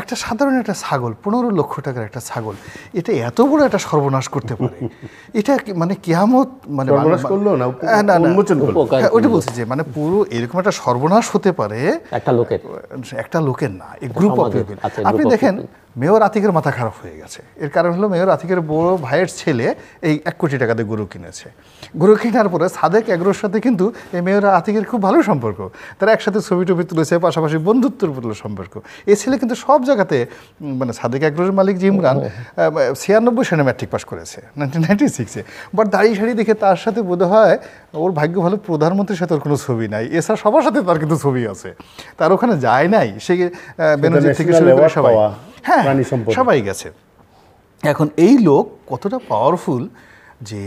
একটা সাধারণ একটা ছাগল, 15 লক্ষ টাকার একটা ছাগল, এটা এত বড় একটা সর্বনাশ করতে পারে, এটা মানে কিয়ামত, মানে ওইটা বলছি যে মানে পুরো এরকম একটা সর্বনাশ হতে পারে একটা লোকের না, এই গ্রুপ অফ পিপল। আপনি দেখেন মেয়র আতিকের মাথা খারাপ হয়ে গেছে, এর কারণ হলো মেয়র আতিকের বড় ভাইয়ের ছেলে এই 1 কোটি টাকা দিয়ে গরু কিনেছে। গরু কেনার পরে সাদেক এগ্রোর সাথে কিন্তু এই মেয়র আতিকের খুব ভালো সম্পর্ক, তারা একসাথে ছবি টবি তুলেছে, পাশাপাশি বন্ধুত্বপূর্ণ সম্পর্ক। এ ছেলে কিন্তু সব জায়গাতে, মানে সাদেক এগ্রোর মালিক যে ইমরান 96 সালে ম্যাট্রিক পাস করেছে 1996-এ, বাট দাড়ি শাড়ি দেখে তার সাথে বোধ হয় ওর ভাগ্য ভালো প্রধানমন্ত্রীর সাথে ওর কোনো ছবি নাই, এছাড়া সবার সাথে তার কিন্তু ছবি আছে, তার ওখানে যায় নাই, সে বেনজির থেকে শুরু করে সবাই, হ্যাঁ সবাই গেছে। এখন এই লোক কতটা পাওয়ারফুল যে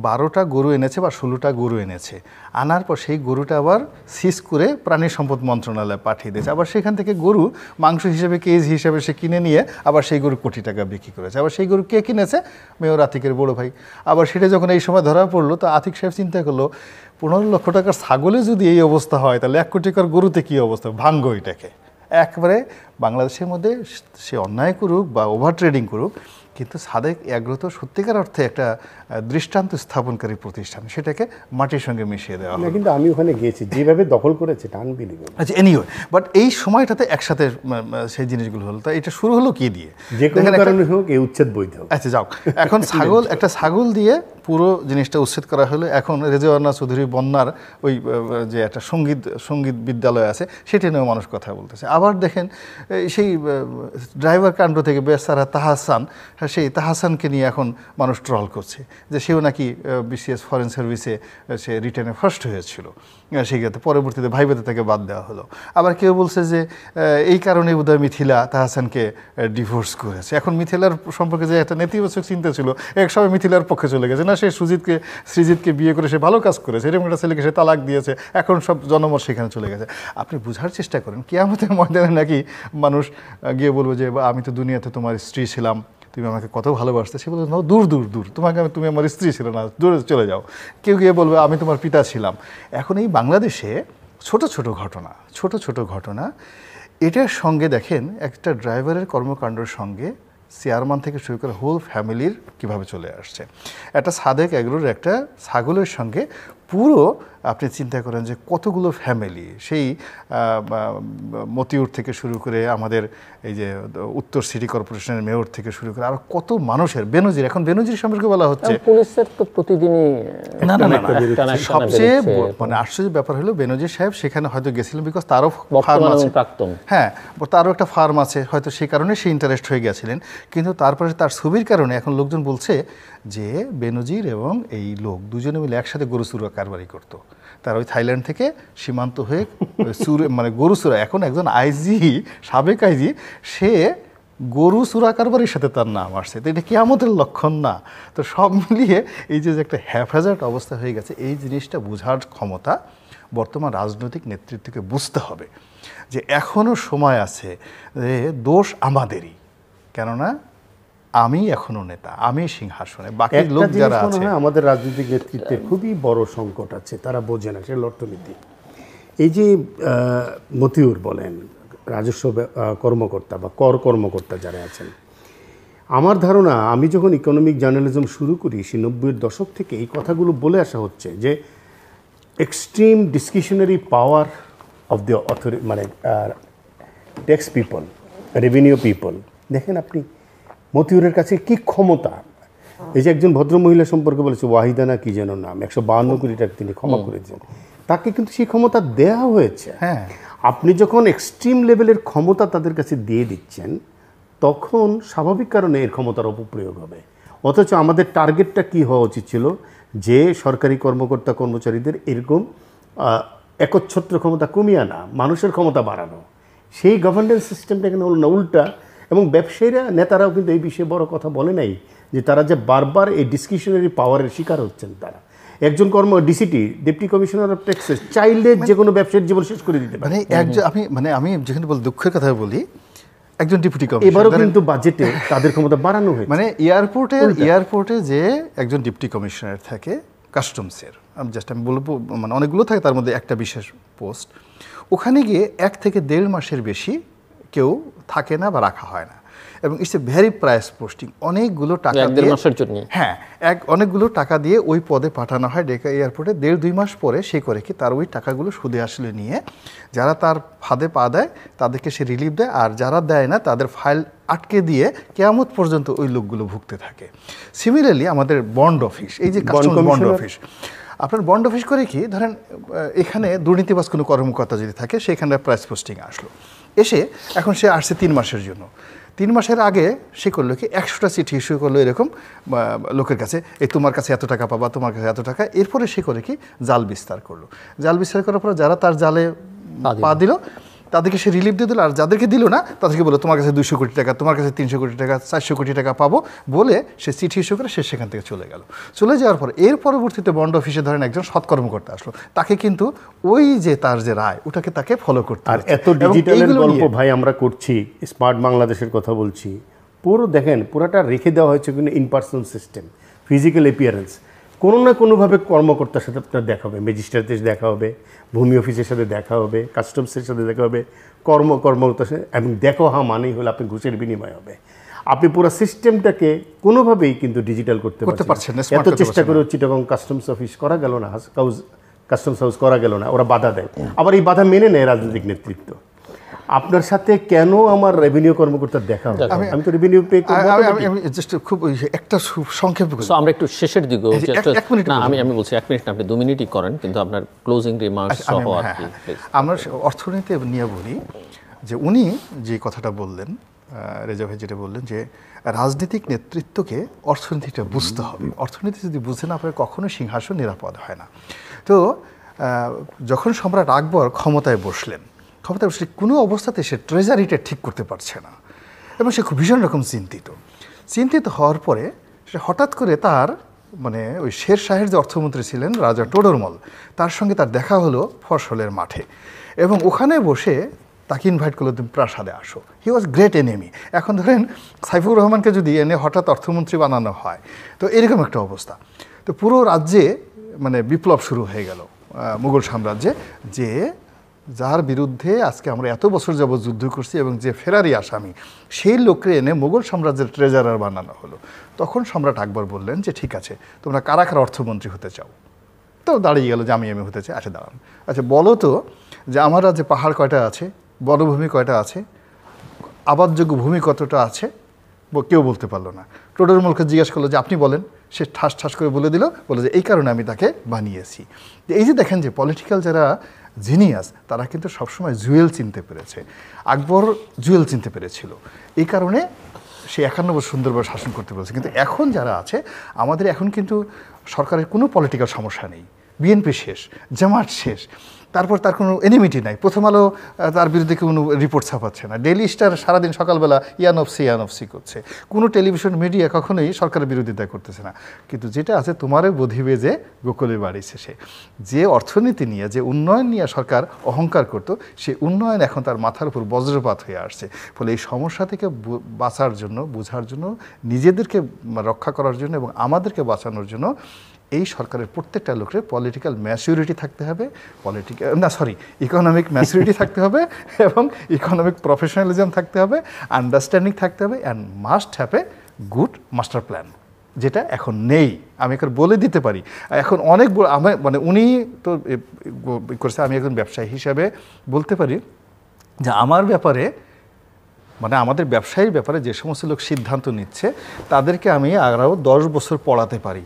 12টা গরু এনেছে বা 16টা গরু এনেছে, আনার পর সেই গরুটা আবার সিজ করে প্রাণী সম্পদ মন্ত্রণালয়ে পাঠিয়ে দিয়েছে, আবার সেখান থেকে গরু মাংস হিসেবে, কেজি হিসেবে সে কিনে নিয়ে আবার সেই গরু কোটি টাকা বিক্রি করেছে। আবার সেই গরু কে কিনেছে? মেয়র আতিকের বড় ভাই। আবার সেটা যখন এই সময় ধরা পড়লো, তো আতিক সাহেব চিন্তা করলো 15 লক্ষ টাকার ছাগলে যদি এই অবস্থা হয়, তাহলে 1 কোটি টাকার গরুতে কী অবস্থা, ভাঙ্গ এটাকে। একবারে বাংলাদেশের মধ্যে সে অন্যায় করুক বা ওভার ট্রেডিং করুক, কিন্তু সাদেক এগ্রো তো সত্যিকার অর্থে একটা দৃষ্টান্ত স্থাপনকারী প্রতিষ্ঠান, সেটাকে মাটির সঙ্গে মিশিয়ে দেওয়া হয়। কিন্তু আমি ওখানে গিয়েছি, যেভাবে দখল করেছে আনবিলিভেবল। আচ্ছা, এনিওয়ে, বাট এই সময়টাতে একসাথে সেই জিনিসগুলো হলো। তা এটা শুরু হলো কি দিয়ে? যে কোনো কারণে হোক এই উচ্ছেদ বৈধ। আচ্ছা যাও, এখন একটা ছাগল দিয়ে পুরো জিনিসটা উচ্ছেদ করা হলো। এখন রেজওয়ানা চৌধুরী বন্যার ওই যে একটা সঙ্গীত বিদ্যালয় আছে, সেটা নিয়েও মানুষ কথা বলতেছে। আবার দেখেন সেই ড্রাইভার কাণ্ড থেকে বেচারা তাহাসান, সেই তাহাসানকে নিয়ে এখন মানুষ ট্রল করছে যে সেও নাকি বিসিএস ফরেন সার্ভিসে সে রিটেনে ফার্স্ট হয়েছিল, সেই ক্ষেত্রে পরবর্তীতে ভাইবেতে তাকে বাদ দেওয়া হলো। আবার কেউ বলছে যে এই কারণে বোধহয় মিথিলা তাহাসানকে ডিভোর্স করেছে। এখন মিথিলার সম্পর্কে যে একটা নেতিবাচক চিন্তা ছিল, এক সময় মিথিলার পক্ষে চলে গেছে, না সে সৃজিতকে বিয়ে করে সে ভালো কাজ করেছে, এরকম একটা ছেলেকে সে তালাক দিয়েছে, এখন সব জনমত সেখানে চলে গেছে। আপনি বোঝার চেষ্টা করেন, কিয়ামতের ময়দানে নাকি মানুষ গিয়ে বলবো যে আমি তো দুনিয়াতে তোমার স্ত্রী ছিলাম, তুমি আমাকে কত ভালোবাসতে, সে বলবে দূর দূর দূর, তুমি আমার স্ত্রী ছিল না, দূরে চলে যাও। কেউ গিয়ে বলবে আমি তোমার পিতা ছিলাম। এখন এই বাংলাদেশে ছোট ছোট ঘটনা এটার সঙ্গে দেখেন একটা ড্রাইভারের কর্মকাণ্ডের সঙ্গে চেয়ারম্যান থেকে শুরু করে হোল ফ্যামিলির কিভাবে চলে আসছে। একটা সাদেক এগ্রোর একটা ছাগলের সঙ্গে পুরো আপনি চিন্তা করেন যে কতগুলো ফ্যামিলি, সেই মতিউর থেকে শুরু করে আমাদের এই যে উত্তর সিটি কর্পোরেশনের মেয়র থেকে শুরু করে আর কত মানুষের, বেনজির, এখন বেনজির সম্পর্কে বলা হচ্ছে পুলিশের তো প্রতিদিনই না, সবচেয়ে মানে আশ্চর্যের ব্যাপার হলো বেনজির সাহেব সেখানে হয়তো গেছিলেন বিকজ তারও ফার্ম আছে, হ্যাঁ তারও একটা ফার্ম আছে, হয়তো সেই কারণে সে ইন্টারেস্ট হয়ে গেছিলেন। কিন্তু তারপরে তার ছবির কারণে এখন লোকজন বলছে যে বেনজির এবং এই লোক দুজনে মিলে একসাথে গরু চুরা কারবারি করতো। তার ওই থাইল্যান্ড থেকে সীমান্ত হয়ে মানে গরু চুরা, এখন একজন আইজি, সাবেক আইজি, সে গরু চুরা কারবারির সাথে তার নাম আসছে। তো এটা কিয়ামতের লক্ষণ না? তো সব মিলিয়ে এই যে একটা হ্যাফাজার্ড অবস্থা হয়ে গেছে, এই জিনিসটা বোঝার ক্ষমতা বর্তমান রাজনৈতিক নেতৃত্বকে বুঝতে হবে যে এখনও সময় আছে, যে দোষ আমাদেরই, কেননা আমি এখনো নেতা, আমি সিংহাসনে, বাকি লোক যারা আছে। আমাদের রাজনৈতিক নেতৃত্বের খুবই বড় সংকট আছে, তারা বোঝে না, সেটা অর্থনীতি। এই যে মতিউর বলেন, রাজস্ব কর্মকর্তা বা কর কর্মকর্তা যারা আছেন, আমার ধারণা আমি যখন ইকোনমিক জার্নালিজম শুরু করি সেই 90-এর দশক থেকে এই কথাগুলো বলে আসা হচ্ছে যে extreme discretionary power of the authority, মানে ট্যাক্স পিপল, রেভিনিউ পিপল। দেখেন আপনি মতিউরের কাছে কি ক্ষমতা। এই যে একজন ভদ্রমহিলা সম্পর্কে বলেছে ওয়াহিদানা কি যেন নাম, 152 কোটি টাকা তিনি ক্ষমা করেছেন, তাকে কিন্তু সেই ক্ষমতা দেওয়া হয়েছে। হ্যাঁ, আপনি যখন এক্সট্রিম লেভেলের ক্ষমতা তাদের কাছে দিয়ে দিচ্ছেন, তখন স্বাভাবিক কারণে এর ক্ষমতার অপপ্রয়োগ হবে। অথচ আমাদের টার্গেটটা কি হওয়া উচিত ছিল, যে সরকারি কর্মকর্তা কর্মচারীদের এরকম একচ্ছত্র ক্ষমতা কমিয়ে আনা, মানুষের ক্ষমতা বাড়ানো। সেই গভর্নেন্স সিস্টেমটা এখানে হলো না, উল্টা। এবং ব্যবসায়ীরা, নেতারাও কিন্তু এই বিষয়ে বড় কথা বলে নাই, যে তারা যে বারবার এই ডিসক্রিশনারি পাওয়ারের শিকার হচ্ছেন। তারা একজন ডিসিটি, ডেপুটি কমিশনার অফ ট্যাক্সেস, চাইলে যে কোনো ব্যবসায়ীর জীবন শেষ করে দিতে পারে। আমি যেখানে দুঃখের কথা বলি, একজন ডেপুটি কমিশনার, এবারও কিন্তু বাজেটে তাদের ক্ষমতা বাড়ানো হয়েছে। মানে এয়ারপোর্টে যে একজন ডেপুটি কমিশনার থাকে কাস্টমসের, আমি বলবো মানে অনেকগুলো থাকে, তার মধ্যে একটা বিশেষ পোস্ট, ওখানে গিয়ে 1 থেকে 1.5 মাসের বেশি কেউ থাকে না বা রাখা হয় না, এবং it's a very price posting. অনেকগুলো টাকা দিয়ে, হ্যাঁ, অনেকগুলো টাকা দিয়ে ওই পদে পাঠানো হয় ঢাকা এয়ারপোর্টে। 1.5-2 মাস পরে সে করে কি, তার ওই টাকাগুলো সুদে আসলে নিয়ে যারা তার ফাঁদে পা দেয় তাদেরকে সে রিলিফ দেয়, আর যারা দেয় না তাদের ফাইল আটকে দিয়ে কিয়ামত পর্যন্ত ওই লোকগুলো ভুগতে থাকে। সিমিলারলি আমাদের বন্ড অফিস, এই যে কাস্টমস বন্ড অফিস, আপনার বন্ড অফিস করে কি, ধরেন এখানে দুর্নীতিবাজ কোনো কর্মকর্তা যদি থাকে, সেখানে প্রাইস পোস্টিং আসলো, এসে এখন সে আসছে 3 মাসের জন্য। 3 মাসের আগে সে করলো কি, 100টা চিঠি ইস্যু করলো এরকম লোকের কাছে, এই তোমার কাছে এত টাকা পাবা, তোমার কাছে এত টাকা। এরপরে সে করে কি, জাল বিস্তার করলো। জাল বিস্তার করার পর যারা তার জালে পা দিল তাদেরকে সে রিলিফ দিয়ে দিল, আর যাদেরকে দিল না তাদেরকে বলো তোমার কাছে 200 কোটি টাকা, তোমার কাছে 300 কোটি টাকা, 400 কোটি টাকা পাবো বলে সে চিঠি ইস্যু করে সে সেখান থেকে চলে গেল। চলে যাওয়ার পর এর পরবর্তীতে বন্ড অফিসে ধরেন একজন সৎ কর্মকর্তা আসলো, তাকে কিন্তু ওই যে তার যে রায় ওটাকে তাকে ফলো করতে। আর এত ডিজিটালের গল্প ভাই আমরা করছি, স্মার্ট বাংলাদেশের কথা বলছি, পুরো দেখেন পুরোটা রেখে দেওয়া হয়েছে কিন্তু ইনপার্সনাল সিস্টেম, ফিজিক্যাল অ্যাপিয়ারেন্স। কোনো না কোনোভাবে কর্মকর্তার সাথে আপনার দেখা হবে, ম্যাজিস্ট্রেটের দেখা হবে, ভূমি অফিসের সাথে দেখা হবে, কাস্টমসের সাথে দেখা হবে, কর্মকর্তার সাথে, এবং দেখা হওয়া মানেই হলো আপনি ঘুষের বিনিময় হবে। আপনি পুরো সিস্টেমটাকে কোনোভাবেই কিন্তু ডিজিটাল করতে পারছেন না। এত চেষ্টা করে চিটাগং কাস্টমস অফিস করা গেল না, কাস্টমস হাউস করা গেল না, ওরা বাধা দেয়। আবার এই বাধা মেনে নেয় রাজনৈতিক নেতৃত্ব। আপনার সাথে কেন আমার রেভিনিউ কর্মকর্তার দেখা হবে? আমি তো রেভিনিউ পে করব। আমি জাস্ট খুব একটা সংক্ষেপ সো আমরা একটু শেষের দিকে, না আমি বলছি 1 মিনিট না, আপনি 2 মিনিটই করেন, কিন্তু আপনার ক্লোজিং রিমার্কস সহ আর কি। আমরা অর্থনীতি নিয়ে বলি যে উনি যে কথাটা বললেন, রেজা ভাই যেটা বললেন, যে রাজনৈতিক নেতৃত্বকে অর্থনীতিটা বুঝতে হবে। অর্থনীতি যদি বুঝে না পারে কখনোই সিংহাসন নিরাপদ হয় না। তো যখন সম্রাট আকবর ক্ষমতায় বসলে কোনো অবস্থাতে সে ট্রেজারিটা ঠিক করতে পারছে না, এবং সে খুব ভীষণ রকম চিন্তিত হওয়ার পরে সে হঠাৎ করে তার মানে ওই শের শাহের যে অর্থমন্ত্রী ছিলেন রাজা টোডরমল, তার সঙ্গে তার দেখা হলো ফসলের মাঠে, এবং ওখানে বসে তাকে ইনভাইট করলো, তুমি প্রাসাদে আসো। হি ওয়াজ গ্রেট এনিমি। এখন ধরেন সাইফুর রহমানকে যদি এনে হঠাৎ অর্থমন্ত্রী বানানো হয়, তো এরকম একটা অবস্থা। তো পুরো রাজ্যে মানে বিপ্লব শুরু হয়ে গেল মুঘল সাম্রাজ্যে, যে যার বিরুদ্ধে আজকে আমরা এত বছর যাবৎ যুদ্ধ করছি এবং যে ফেরারি আসামি, সেই লোককে এনে মুঘল সাম্রাজ্যের ট্রেজারার বানানো হলো। তখন সম্রাট আকবর বললেন যে ঠিক আছে, তোমরা কারা কারা অর্থমন্ত্রী হতে চাও? তো দাঁড়িয়ে গেল যে আমি হতে চাই। আচ্ছা দাঁড়ান, আচ্ছা বলো তো যে আমার রাজ্যে পাহাড় কয়টা আছে, বনভূমি কয়টা আছে, আবাদযোগ্য ভূমি কতটা আছে? কেউ বলতে পারলো না। টোডরমলকে জিজ্ঞেস করলো যে আপনি বলেন। সে ঠাস ঠাস করে বলে দিল, বলে যে এই কারণে আমি তাকে বানিয়েছি। এই যে দেখেন যে পলিটিক্যাল যারা জিনিয়াস, তারা কিন্তু সবসময় জুয়েল চিনতে পেরেছে। আকবর জুয়েল চিনতে পেরেছিল, এই কারণে সে 51 বছর সুন্দরভাবে শাসন করতে পেরেছে। কিন্তু এখন যারা আছে, আমাদের এখন কিন্তু সরকারের কোনো পলিটিক্যাল সমস্যা নেই, বিএনপি শেষ, জামাত শেষ, তারপর তার কোনো এনিমিটি নাই। প্রথম আলো তার বিরুদ্ধে কোনো রিপোর্ট ছাপাচ্ছে না, ডেইলি স্টার সারাদিন সকালবেলা ইয়ানফসি করছে, কোনো টেলিভিশন মিডিয়া কখনোই সরকারের বিরোধিতা করতেছে না। কিন্তু যেটা আছে, তোমারও বধিবে যে গোকুলে বাড়ি শেষে, যে অর্থনীতি নিয়ে, যে উন্নয়ন নিয়ে সরকার অহংকার করতো, সেই উন্নয়ন এখন তার মাথার উপর বজ্রপাত হয়ে আসছে। ফলে এই সমস্যা থেকে বাঁচার জন্য, বোঝার জন্য, নিজেদেরকে রক্ষা করার জন্য এবং আমাদেরকে বাঁচানোর জন্য এই সরকারের প্রত্যেকটা লোকের পলিটিক্যাল ম্যাচুরিটি থাকতে হবে, ইকোনমিক ম্যাচুরিটি থাকতে হবে, এবং ইকোনমিক প্রফেশনালিজম থাকতে হবে, আন্ডারস্ট্যান্ডিং থাকতে হবে, and must have a good master plan, যেটা এখন নেই। আমি এখন বলে দিতে পারি, এখন অনেক মানে উনি তো করেছে, আমি একজন ব্যবসায়ী হিসাবে বলতে পারি যে আমার ব্যাপারে, মানে আমাদের ব্যবসায়ীর ব্যাপারে যে সমস্ত লোক সিদ্ধান্ত নিচ্ছে, তাদেরকে আমি আরও 10 বছর পড়াতে পারি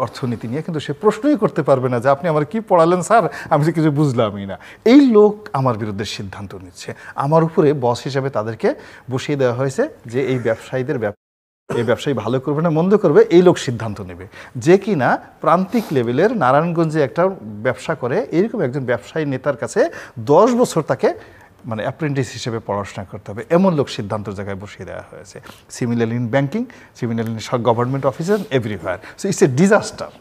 অর্থনীতি নিয়ে, কিন্তু সে প্রশ্নই করতে পারবে না যে আপনি আমার কি পড়ালেন স্যার, আমি তো কিছু বুঝলামই না। এই লোক আমার বিরুদ্ধে সিদ্ধান্ত নিচ্ছে, আমার উপরে বস হিসেবে তাদেরকে বসিয়ে দেওয়া হয়েছে যে এই ব্যবসায়ীদের এই ব্যবসায়ী ভালো করবে না মন্দ করবে, এই লোক সিদ্ধান্ত নেবে। যে কিনা প্রান্তিক লেভেলের নারায়ণগঞ্জে একটা ব্যবসা করে, এরকম একজন ব্যবসায়ী নেতার কাছে 10 বছর তাকে মানে অ্যাপ্রেন্টিস হিসেবে পড়াশোনা করতে হবে, এমন লোক সিদ্ধান্তের জায়গায় বসিয়ে দেওয়া হয়েছে। Similarly in banking, similarly in government officer, everywhere. So it's a disaster.